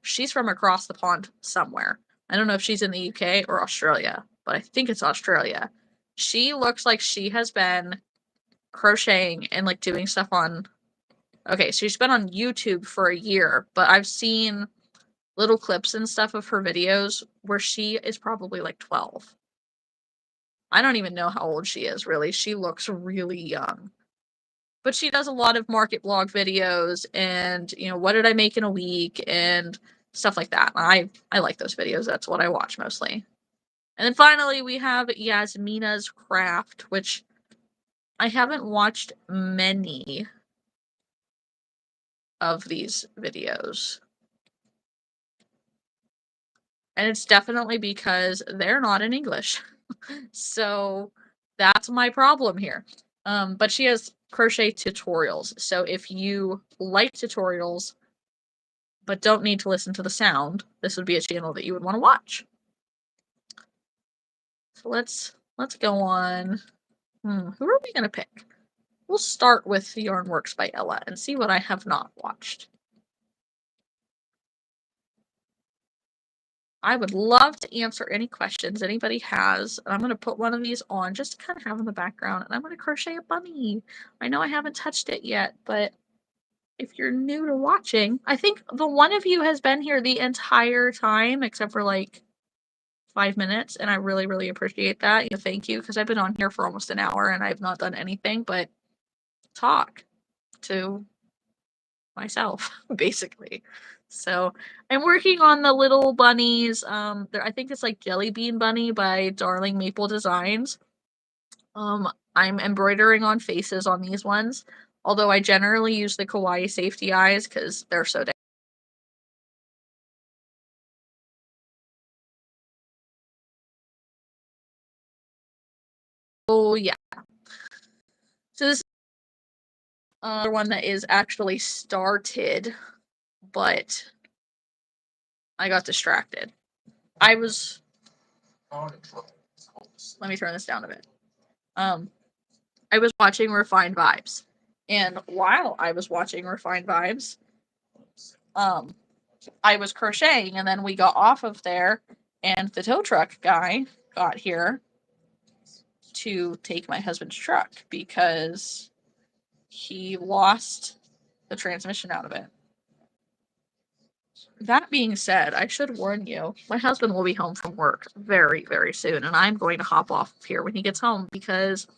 she's from across the pond somewhere. I don't know if she's in the UK or Australia, but I think it's Australia. She looks like she has been crocheting and like doing stuff on. Okay, so she's been on YouTube for a year, but I've seen little clips and stuff of her videos where she is probably like 12. I don't even know how old she is, really. She looks really young. But she does a lot of market blog videos and, what did I make in a week and stuff like that. I like those videos. That's what I watch mostly. And then finally, we have Yasmina's Craft, which I haven't watched many of these videos. And it's definitely because they're not in English. So that's my problem here. But she has crochet tutorials. So if you like tutorials but don't need to listen to the sound, this would be a channel that you would want to watch. So let's go on. Who are we going to pick? We'll start with Yarn Works by Ella and see what I have not watched. I would love to answer any questions anybody has. And I'm going to put one of these on just to kind of have in the background. And I'm going to crochet a bunny. I know I haven't touched it yet, but if you're new to watching, I think the one of you has been here the entire time, except for like 5 minutes. And I really, really appreciate that. Thank you. Because I've been on here for almost an hour and I've not done anything but talk to myself, basically. So I'm working on the little bunnies. I think it's like Jelly Bean Bunny by Darling Maple Designs. I'm embroidering on faces on these ones, although I generally use the Kawaii Safety Eyes because they're so dang. Oh yeah. So this is another one that is actually started, but I got distracted. Let me turn this down a bit. I was watching Refined Vibes, and while I was watching Refined Vibes, I was crocheting, and then we got off of there, and the tow truck guy got here to take my husband's truck because he lost the transmission out of it. That being said, I should warn you, my husband will be home from work very, very soon, and I'm going to hop off here when he gets home because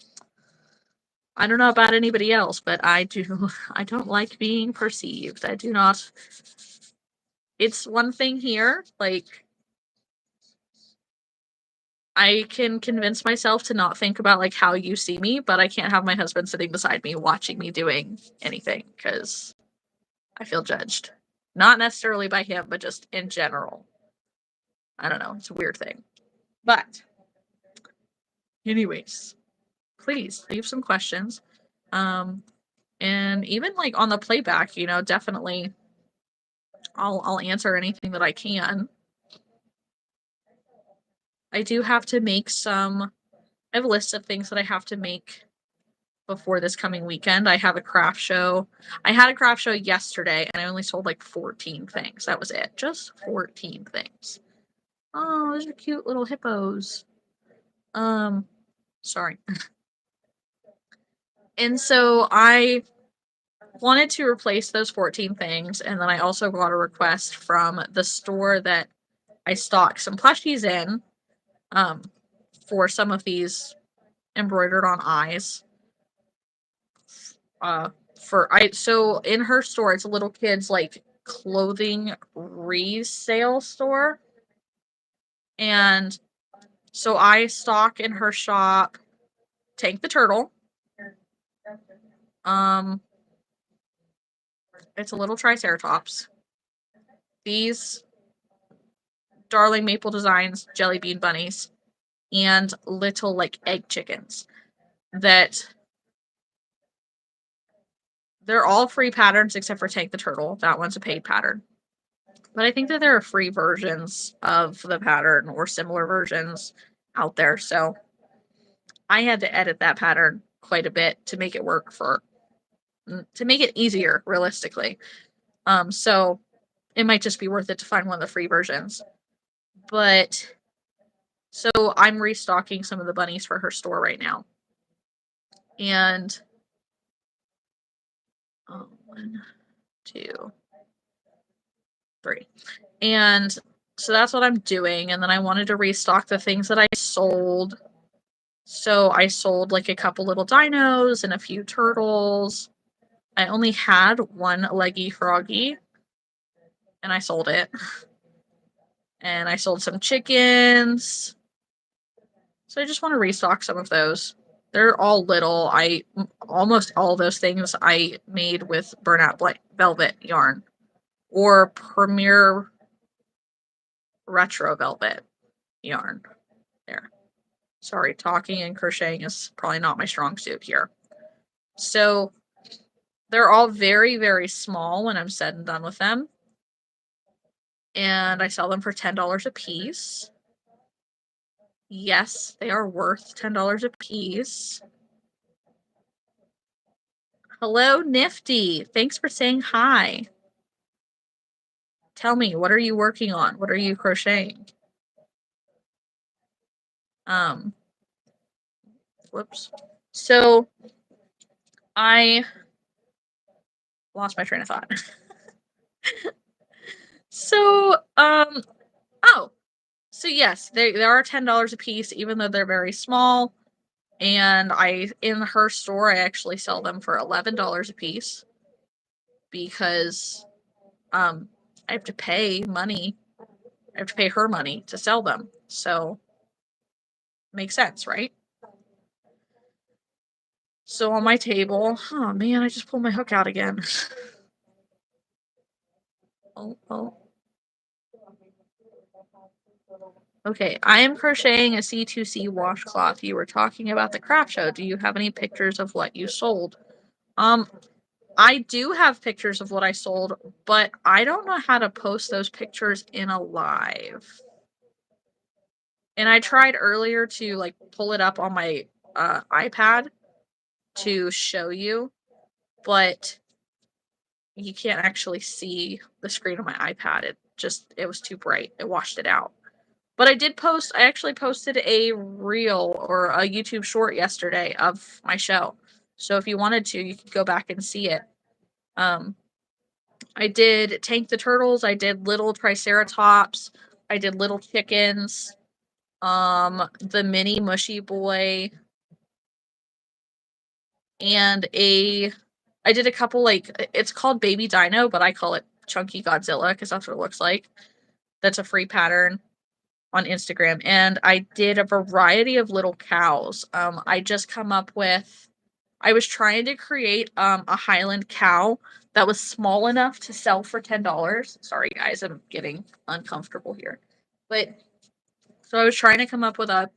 I don't know about anybody else, but I don't like being perceived. I do not. It's one thing here, like, I can convince myself to not think about, like, how you see me, but I can't have my husband sitting beside me watching me doing anything, because I feel judged. Not necessarily by him, but just in general. I don't know, it's a weird thing. But, anyways, please leave some questions. And even, like, on the playback, definitely I'll answer anything that I can. I do have to make I have a list of things that I have to make before this coming weekend. I have a craft show. I had a craft show yesterday and I only sold like 14 things. That was it. Just 14 things. Oh, those are cute little hippos. Sorry. And so I wanted to replace those 14 things, and then I also got a request from the store that I stock some plushies in for some of these embroidered on eyes. So in her store, it's a little kids like clothing resale store. And so I stock in her shop Tank the Turtle. It's a little Triceratops. These Darling Maple Designs Jelly Bean Bunnies and little like egg chickens that they're all free patterns except for Tank the Turtle. That one's a paid pattern. But I think that there are free versions of the pattern or similar versions out there. So I had to edit that pattern quite a bit to make it work to make it easier realistically. So it might just be worth it to find one of the free versions. But so I'm restocking some of the bunnies for her store right now. And 1, 2, 3. And so that's what I'm doing. And then I wanted to restock the things that I sold. So I sold like a couple little dinos and a few turtles. I only had one leggy froggy and I sold it. And I sold some chickens. So I just want to restock some of those. They're all little. Almost all those things I made with burnout velvet yarn or Premier retro velvet yarn. There. Sorry, talking and crocheting is probably not my strong suit here. So they're all very, very small when I'm said and done with them. And I sell them for $10 a piece. Yes, they are worth $10 a piece. Hello, Nifty. Thanks for saying hi. Tell me, what are you working on? What are you crocheting? Whoops. So I lost my train of thought. So, so yes, they are $10 a piece, even though they're very small. And in her store, I actually sell them for $11 a piece because I have to pay money. I have to pay her money to sell them. So makes sense, right? So on my table, oh man, I just pulled my hook out again. Oh. Okay, I am crocheting a C2C washcloth. You were talking about the craft show. Do you have any pictures of what you sold? I do have pictures of what I sold, but I don't know how to post those pictures in a live. And I tried earlier to like pull it up on my iPad to show you, but you can't actually see the screen on my iPad. It was too bright. It washed it out. But I actually posted a reel or a YouTube short yesterday of my show. So if you wanted to, you could go back and see it. I did Tank the Turtles, I did little Triceratops, I did little chickens, the mini Mushy Boy, and I did a couple like, it's called Baby Dino, but I call it Chunky Godzilla because that's what it looks like. That's a free pattern on Instagram. And I did a variety of little cows. I was trying to create a Highland cow that was small enough to sell for $10. Sorry guys, I'm getting uncomfortable here. So I was trying to come up with a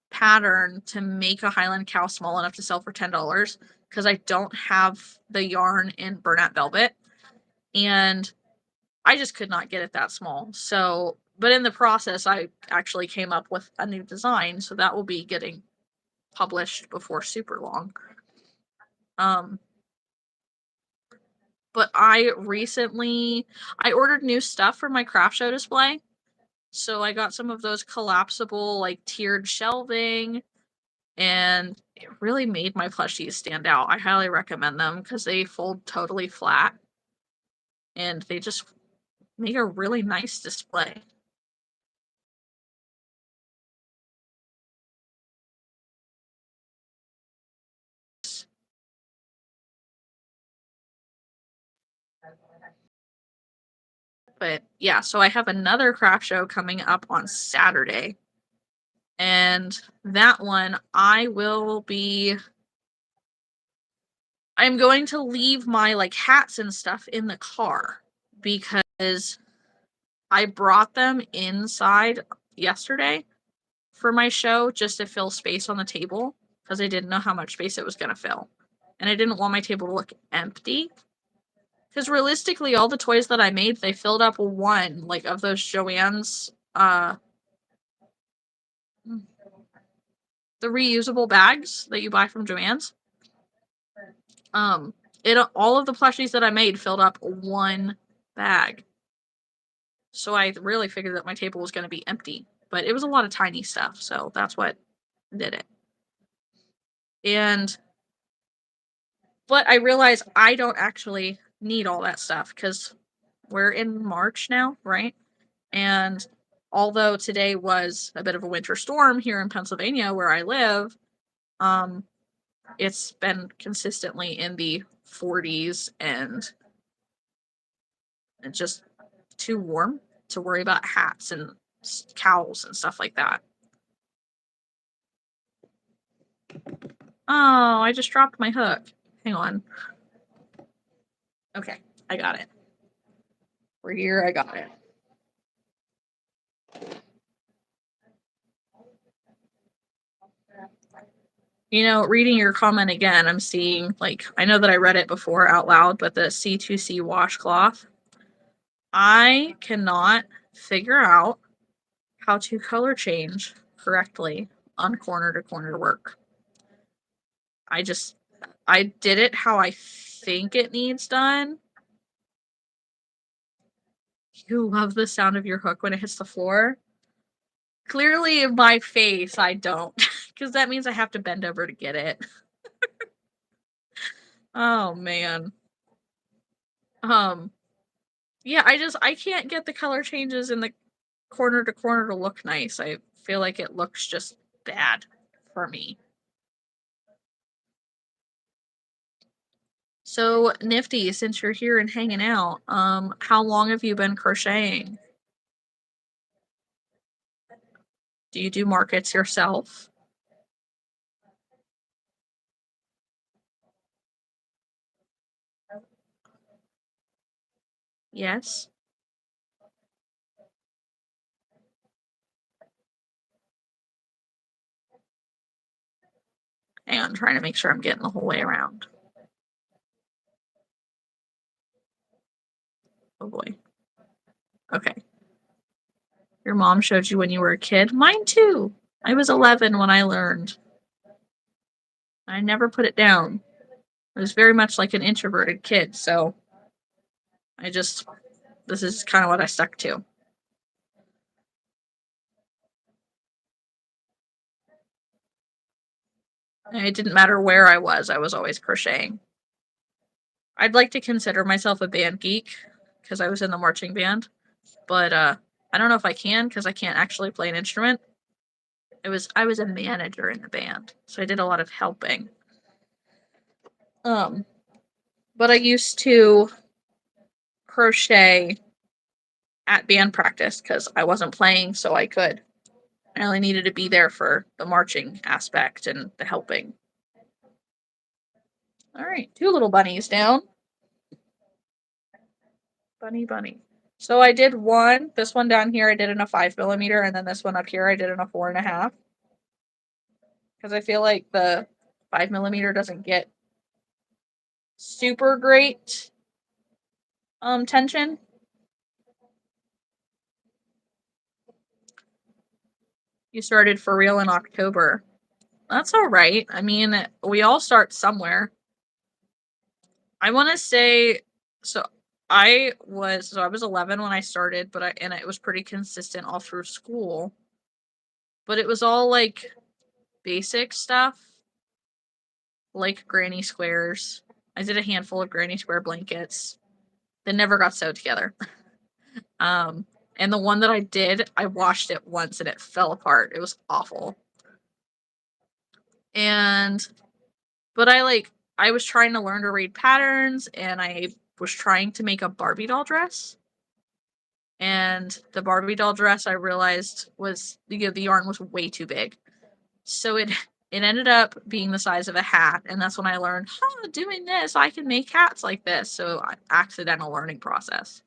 pattern to make a Highland cow small enough to sell for $10 because I don't have the yarn in burnout velvet and I just could not get it that small. So, but in the process, I actually came up with a new design, so that will be getting published before super long. But I ordered new stuff for my craft show display. So I got some of those collapsible, like tiered shelving, and it really made my plushies stand out. I highly recommend them because they fold totally flat and they just make a really nice display. But yeah, so I have another craft show coming up on Saturday. And that one I'm going to leave my like hats and stuff in the car because I brought them inside yesterday for my show just to fill space on the table because I didn't know how much space it was going to fill. And I didn't want my table to look empty. Because realistically, all the toys that I made, they filled up one, like, of those Joann's, the reusable bags that you buy from Joann's. All of the plushies that I made filled up one bag. So I really figured that my table was going to be empty. But it was a lot of tiny stuff, so that's what did it. But I realized I don't actually need all that stuff because we're in March now, right? And although today was a bit of a winter storm here in Pennsylvania where I live, it's been consistently in the 40s and just too warm to worry about hats and cowls and stuff like that. Oh, I just dropped my hook. Hang on. Okay, I got it. We're here, I got it. You know, reading your comment again, I'm seeing, like, I know that I read it before out loud, but the C2C washcloth. I cannot figure out how to color change correctly on corner to corner work. I did it how I think it needs done. You love the sound of your hook when it hits the floor. Clearly in my face, I don't, because that means I have to bend over to get it. Oh, man. Yeah, I can't get the color changes in the corner to corner to look nice. I feel like it looks just bad for me. So, Nifty, since you're here and hanging out, how long have you been crocheting? Do you do markets yourself? Yes. Hang on, I'm trying to make sure I'm getting the whole way around. Oh boy. Okay. Your mom showed you when you were a kid? Mine too. I was 11 when I learned. I never put it down. I was very much like an introverted kid, so this is kind of what I stuck to. It didn't matter where I was always crocheting. I'd like to consider myself a band geek because I was in the marching band, but I don't know if I can because I can't actually play an instrument. I was a manager in the band, so I did a lot of helping. But I used to crochet at band practice because I wasn't playing, so I could. I only needed to be there for the marching aspect and the helping. All right, 2 little bunnies down. Bunny. So I did this one down here I did in a 5mm, and then this one up here I did in a 4.5. Because I feel like the 5mm doesn't get super great tension. You started for real in October. That's all right. I mean, we all start somewhere. I want to say, so I was 11 when I started, and it was pretty consistent all through school. But it was all like basic stuff, like granny squares. I did a handful of granny square blankets that never got sewed together. And the one that I did, I washed it once and it fell apart. It was awful. But I was trying to learn to read patterns, and I was trying to make a Barbie doll dress. and the Barbie doll dress I realized was, the yarn was way too big. So it ended up being the size of a hat, and that's when I learned, doing this, I can make hats like this. So accidental learning process.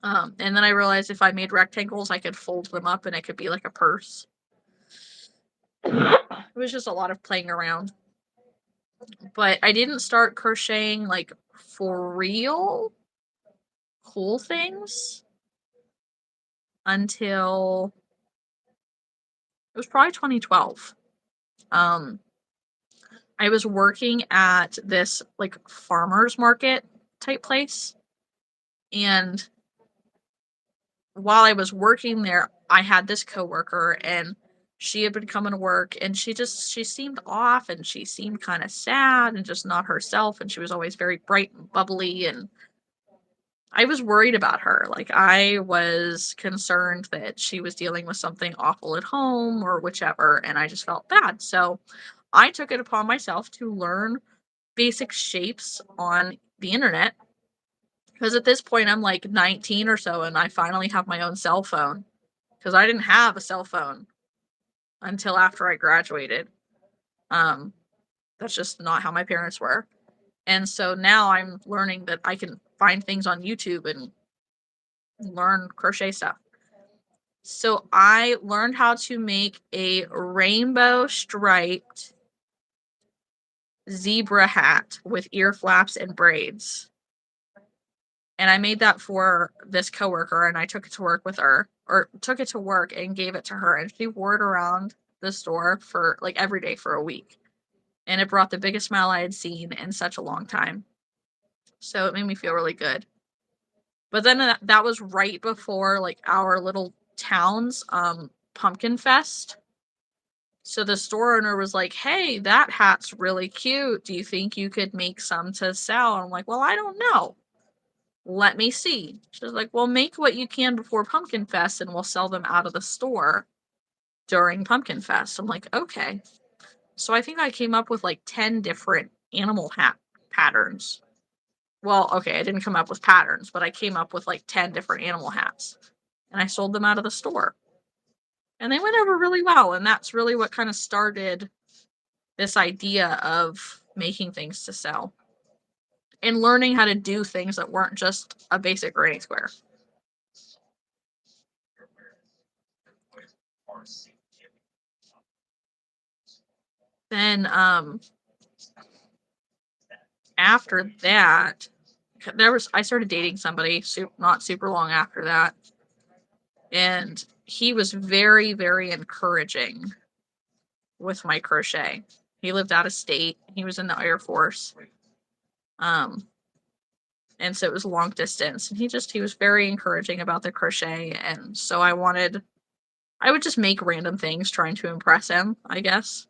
And then I realized if I made rectangles, I could fold them up and it could be like a purse. It was just a lot of playing around. But I didn't start crocheting like for real cool things until it was probably 2012. I was working at this like farmer's market type place, and while I was working there, I had this coworker, and she had been coming to work, and she seemed off, and she seemed kind of sad and just not herself, and she was always very bright and bubbly, and I was worried about her. Like, I was concerned that she was dealing with something awful at home or whichever, and I just felt bad. So I took it upon myself to learn basic shapes on the internet, because at this point I'm like 19 or so, and I finally have my own cell phone, because I didn't have a cell phone until after I graduated. That's just not how my parents were. And so now I'm learning that I can find things on YouTube and learn crochet stuff. So I learned how to make a rainbow striped zebra hat with ear flaps and braids. And I made that for this coworker, and I took it to work with her, or took it to work and gave it to her, and she wore it around the store for like every day for a week. And it brought the biggest smile I had seen in such a long time. So it made me feel really good. But then that was right before like our little town's pumpkin fest. So the store owner was like, "Hey, that hat's really cute. Do you think you could make some to sell?" And I'm like, "Well, I don't know. Let me see." She's like, "Well, make what you can before Pumpkin Fest and we'll sell them out of the store during Pumpkin Fest." I'm like, "Okay." So I think I came up with like 10 different animal hat patterns. Well, okay, I didn't come up with patterns, but I came up with like 10 different animal hats. And I sold them out of the store. And they went over really well. And that's really what kind of started this idea of making things to sell and learning how to do things that weren't just a basic granny square. Then after that, I started dating somebody not super long after that, and he was very, very encouraging with my crochet. He lived out of state. He was in the Air Force. And so it was long distance, and he was very encouraging about the crochet, and so I would just make random things trying to impress him, I guess.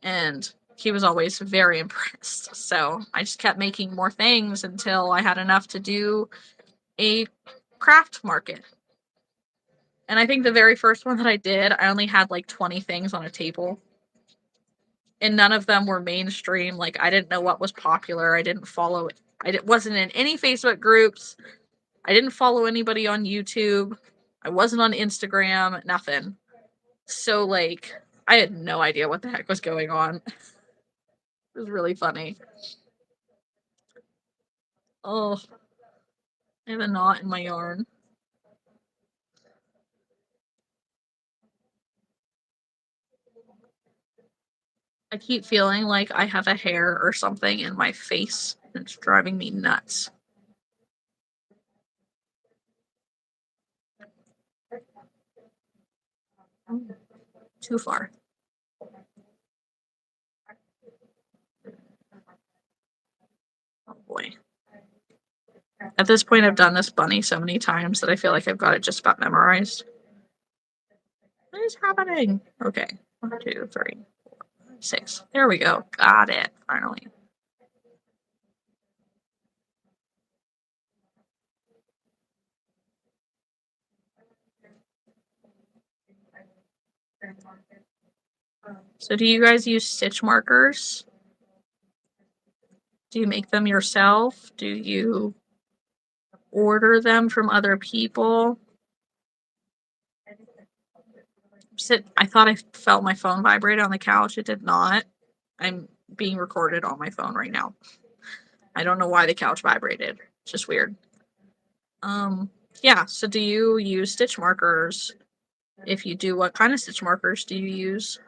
And he was always very impressed. So I just kept making more things until I had enough to do a craft market. And I think the very first one that I did, I only had like 20 things on a table. And none of them were mainstream. Like, I didn't know what was popular. I didn't follow it. Wasn't in any Facebook groups. I didn't follow anybody on YouTube. I wasn't on Instagram, nothing. So, like, I had no idea what the heck was going on. It was really funny. Oh, I have a knot in my yarn. I keep feeling like I have a hair or something in my face. It's driving me nuts. Too far. Oh boy. At this point, I've done this bunny so many times that I feel like I've got it just about memorized. What is happening? Okay. 1, 2, 3, 4, 6. There we go. Got it. Finally. So do you guys use stitch markers? Do you make them yourself? Do you order them from other people. I thought I felt my phone vibrate on the couch. It did not. I'm being recorded on my phone right now. I don't know why the couch vibrated. It's just weird. Yeah, so do you use stitch markers? If you do, what kind of stitch markers do you use?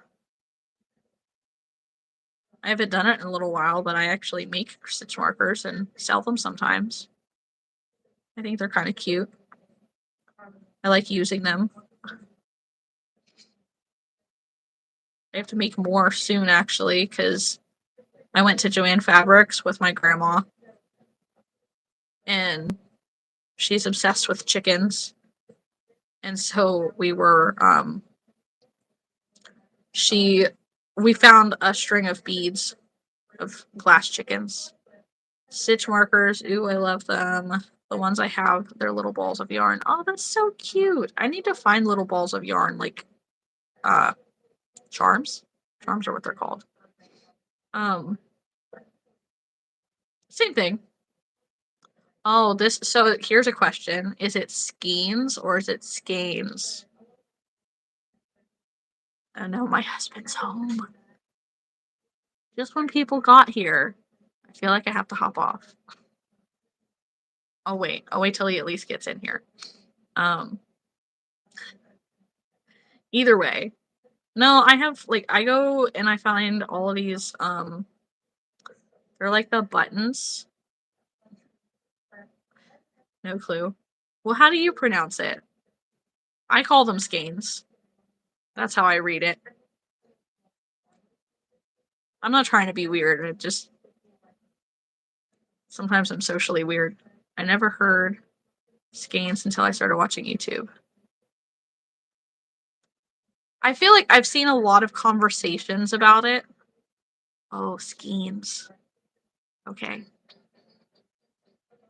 I haven't done it in a little while, but I actually make stitch markers and sell them sometimes. I think they're kind of cute. I like using them. I have to make more soon, actually, because I went to Joann Fabrics with my grandma, and she's obsessed with chickens. And so we found a string of beads of glass chickens. Stitch markers, ooh, I love them. The ones I have, they're little balls of yarn. Oh, that's so cute. I need to find little balls of yarn, like charms. Charms are what they're called. Same thing. Oh, so here's a question. Is it skeins or is it skeins? Oh no, my husband's home. Just when people got here, I feel like I have to hop off. I'll wait till he at least gets in here. Either way. No, I go and I find all of these, they're like the buttons. No clue. Well, how do you pronounce it? I call them skeins. That's how I read it. I'm not trying to be weird. It just sometimes I'm socially weird. I never heard skeins until I started watching YouTube. I feel like I've seen a lot of conversations about it. Oh, skeins. Okay.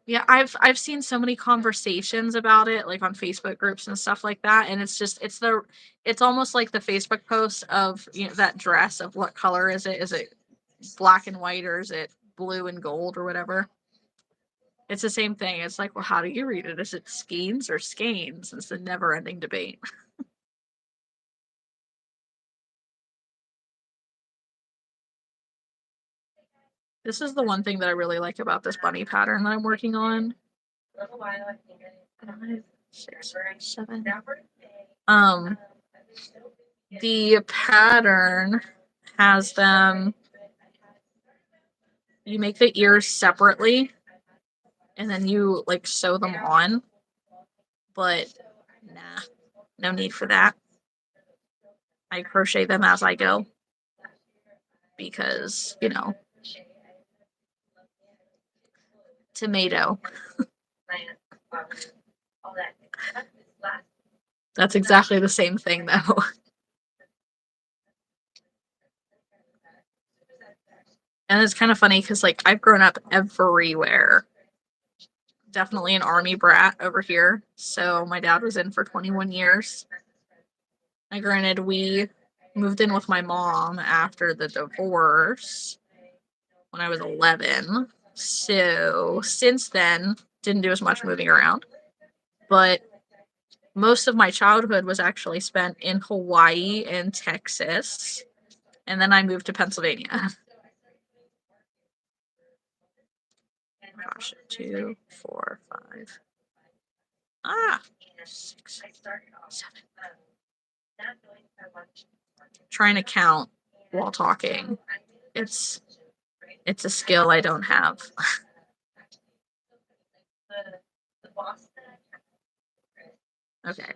Yeah, I've seen so many conversations about it, like on Facebook groups and stuff like that, and it's almost like the Facebook post of, you know, that dress of what color is it? Is it black and white or is it blue and gold or whatever? It's the same thing. It's like, well, how do you read it? Is it skeins or skeins? It's the never-ending debate. This is the one thing that I really like about this bunny pattern that I'm working on. 5, 6, 7. The pattern has them. You make the ears separately, and then you like sew them on. But nah, no need for that. I crochet them as I go because, you know, tomato. That's exactly the same thing, though. And it's kind of funny because, like, I've grown up everywhere. Definitely an army brat over here. So my dad was in for 21 years. Now, granted, we moved in with my mom after the divorce when I was 11. So since then, didn't do as much moving around. But most of my childhood was actually spent in Hawaii and Texas. And then I moved to Pennsylvania. Gosh, 2, 4, 5. 6, 7. Trying to count while talking. It's a skill I don't have. Okay.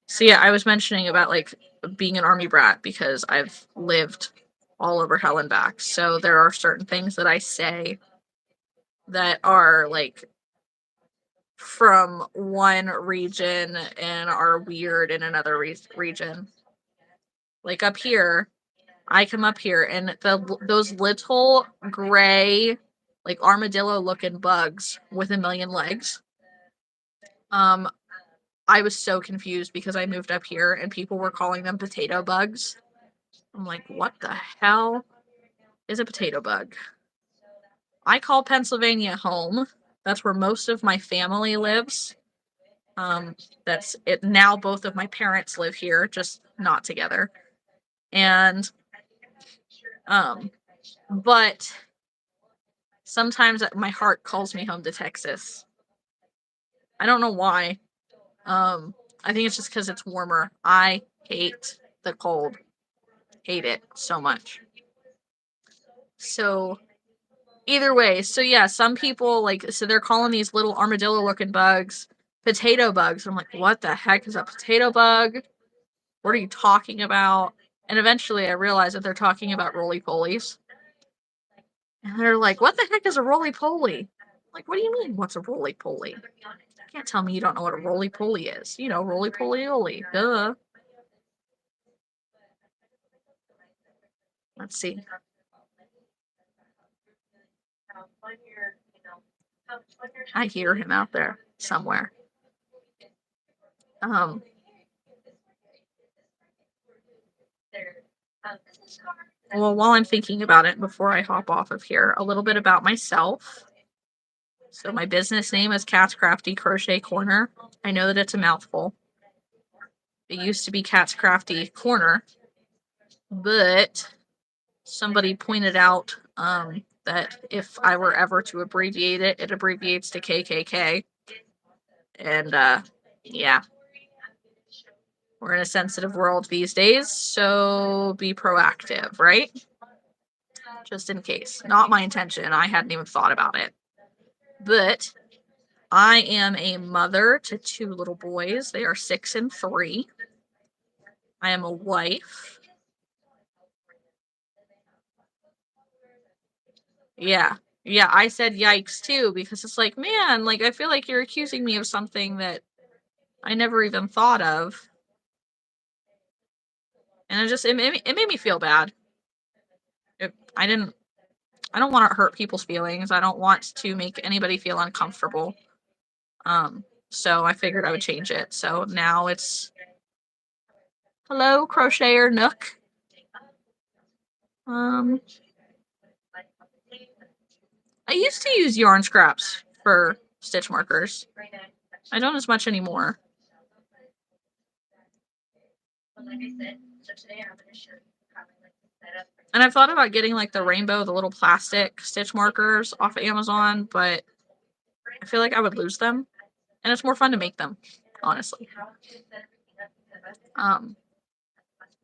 So yeah, I was mentioning about like being an army brat because I've lived all over hell and back. So there are certain things that I say that are like from one region and are weird in another region. Like up here, I come up here and those little gray, like armadillo looking bugs with a million legs. I was so confused because I moved up here and people were calling them potato bugs. I'm like, what the hell is a potato bug? I call Pennsylvania home. That's where most of my family lives. That's it. Now both of my parents live here, just not together. And but sometimes my heart calls me home to Texas. I don't know why. I think it's just because it's warmer. I hate the cold. Hate it so much. So either way, so yeah, some people so they're calling these little armadillo looking bugs potato bugs. I'm like, what the heck is a potato bug? What are you talking about? And eventually I realized that they're talking about roly-polies. And they're like, what the heck is a roly-poly? Like, what do you mean, what's a roly-poly? You can't tell me you don't know what a roly-poly is. You know, roly-poly-oly. Duh. Let's see. I hear him out there somewhere. Well, while I'm thinking about it, before I hop off of here, a little bit about myself. So my business name is Cat's Krafty Crochet Korner. I know that it's a mouthful. It used to be Cat's Krafty Korner, but somebody pointed out that if I were ever to abbreviate it, it abbreviates to KKK. And yeah, we're in a sensitive world these days, so be proactive, right? Just in case. Not my intention. I hadn't even thought about it. But I am a mother to 2 little boys. They are 6 and 3. I am a wife. Yeah. Yeah, I said yikes too, because it's like, man, I feel like you're accusing me of something that I never even thought of. And it made me feel bad. I don't want to hurt people's feelings. I don't want to make anybody feel uncomfortable. So I figured I would change it. So now it's hello, crocheter Nook. I used to use yarn scraps for stitch markers. I don't as much anymore. And I've thought about getting the rainbow, the little plastic stitch markers off of Amazon, but I feel like I would lose them. And it's more fun to make them, honestly.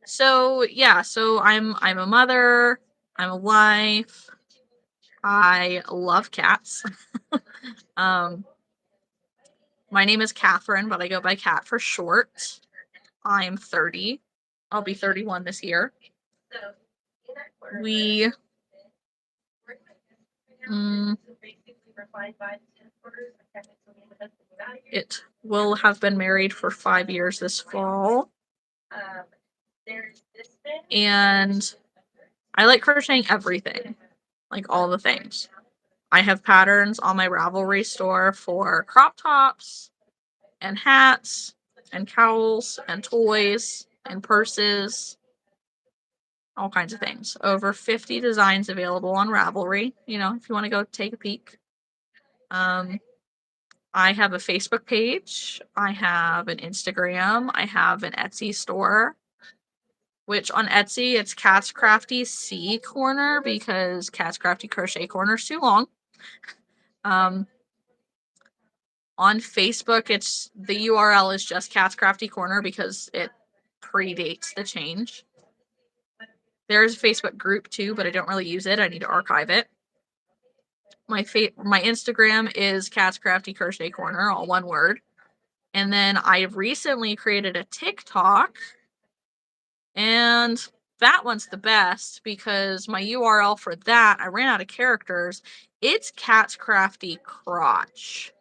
So yeah, so I'm a mother, I'm a wife, I love cats. My name is Catherine, but I go by Cat for short. I'm 30. I'll be 31 this year. We it will have been married for 5 years this fall. And I like crocheting everything, all the things. I have patterns on my Ravelry store for crop tops and hats and cowls and toys and purses, all kinds of things. Over 50 designs available on Ravelry, if you want to go take a peek. I have a Facebook page. I have an Instagram. I have an Etsy store, which on Etsy, it's Cat's Krafty C Corner because Cat's Krafty Crochet Korner is too long. On Facebook, it's the URL is just Cat's Krafty Korner because it predates the change. There's a Facebook group too, but I don't really use it. I need to archive it. My Instagram is Cat's Krafty Crochet Korner, all one word. And then I recently created a TikTok, and that one's the best because my URL for that, I ran out of characters. It's Cat's Krafty Crotch.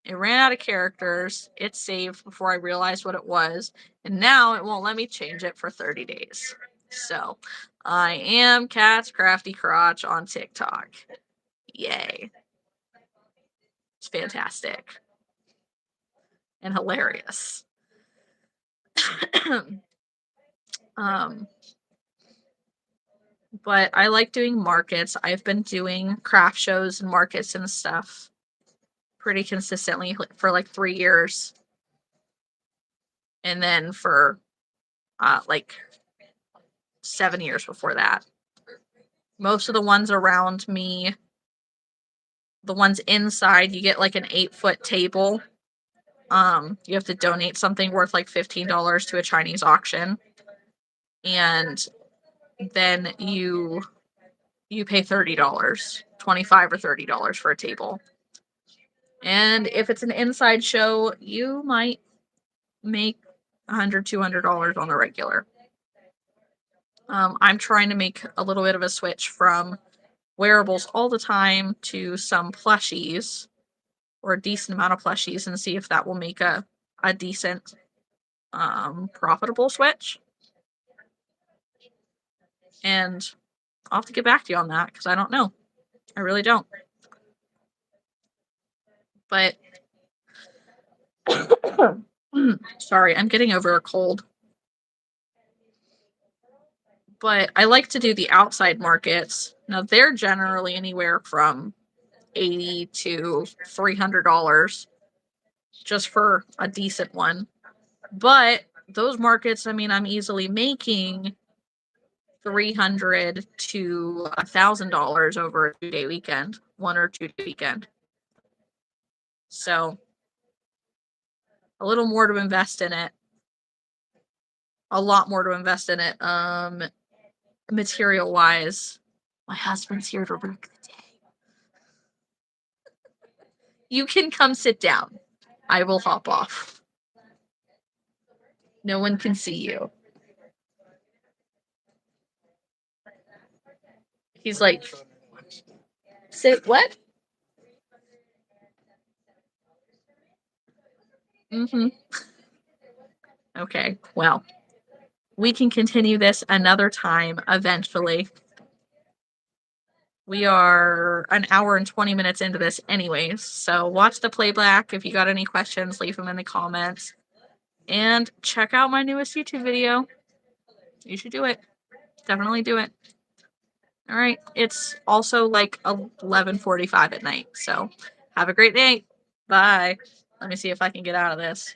It ran out of characters. It saved before I realized what it was. And now it won't let me change it for 30 days. So I am Cat's Krafty Crotch on TikTok. Yay. It's fantastic. And hilarious. But I like doing markets. I've been doing craft shows and markets and stuff pretty consistently for like 3 years. And then for like 7 years before that. Most of the ones around me, the ones inside, you get like an 8-foot table. You have to donate something worth like $15 to a Chinese auction. And then you pay $30, $25 or $30 for a table. And if it's an inside show, you might make $100, $200 on the regular. I'm trying to make a little bit of a switch from wearables all the time to some plushies, or a decent amount of plushies, and see if that will make a decent profitable switch. And I'll have to get back to you on that because I don't know. I really don't. But sorry, I'm getting over a cold. But I like to do the outside markets. Now they're generally anywhere from $80 to $300 just for a decent one. But those markets, I mean, I'm easily making $300 to $1,000 over a 2-day weekend, 1 or 2 day weekend. So a little more to invest in it. A lot more to invest in it. Material wise, my husband's here to work the day. You can come sit down. I will hop off. No one can see you. He's like, sit what? Okay, well, we can continue this another time eventually. We are an hour and 20 minutes into this anyways, so watch the playback. If you got any questions, leave them in the comments. And check out my newest YouTube video. You should do it. Definitely do it. All right. It's also like 11:45 at night, so have a great day. Bye. Let me see if I can get out of this.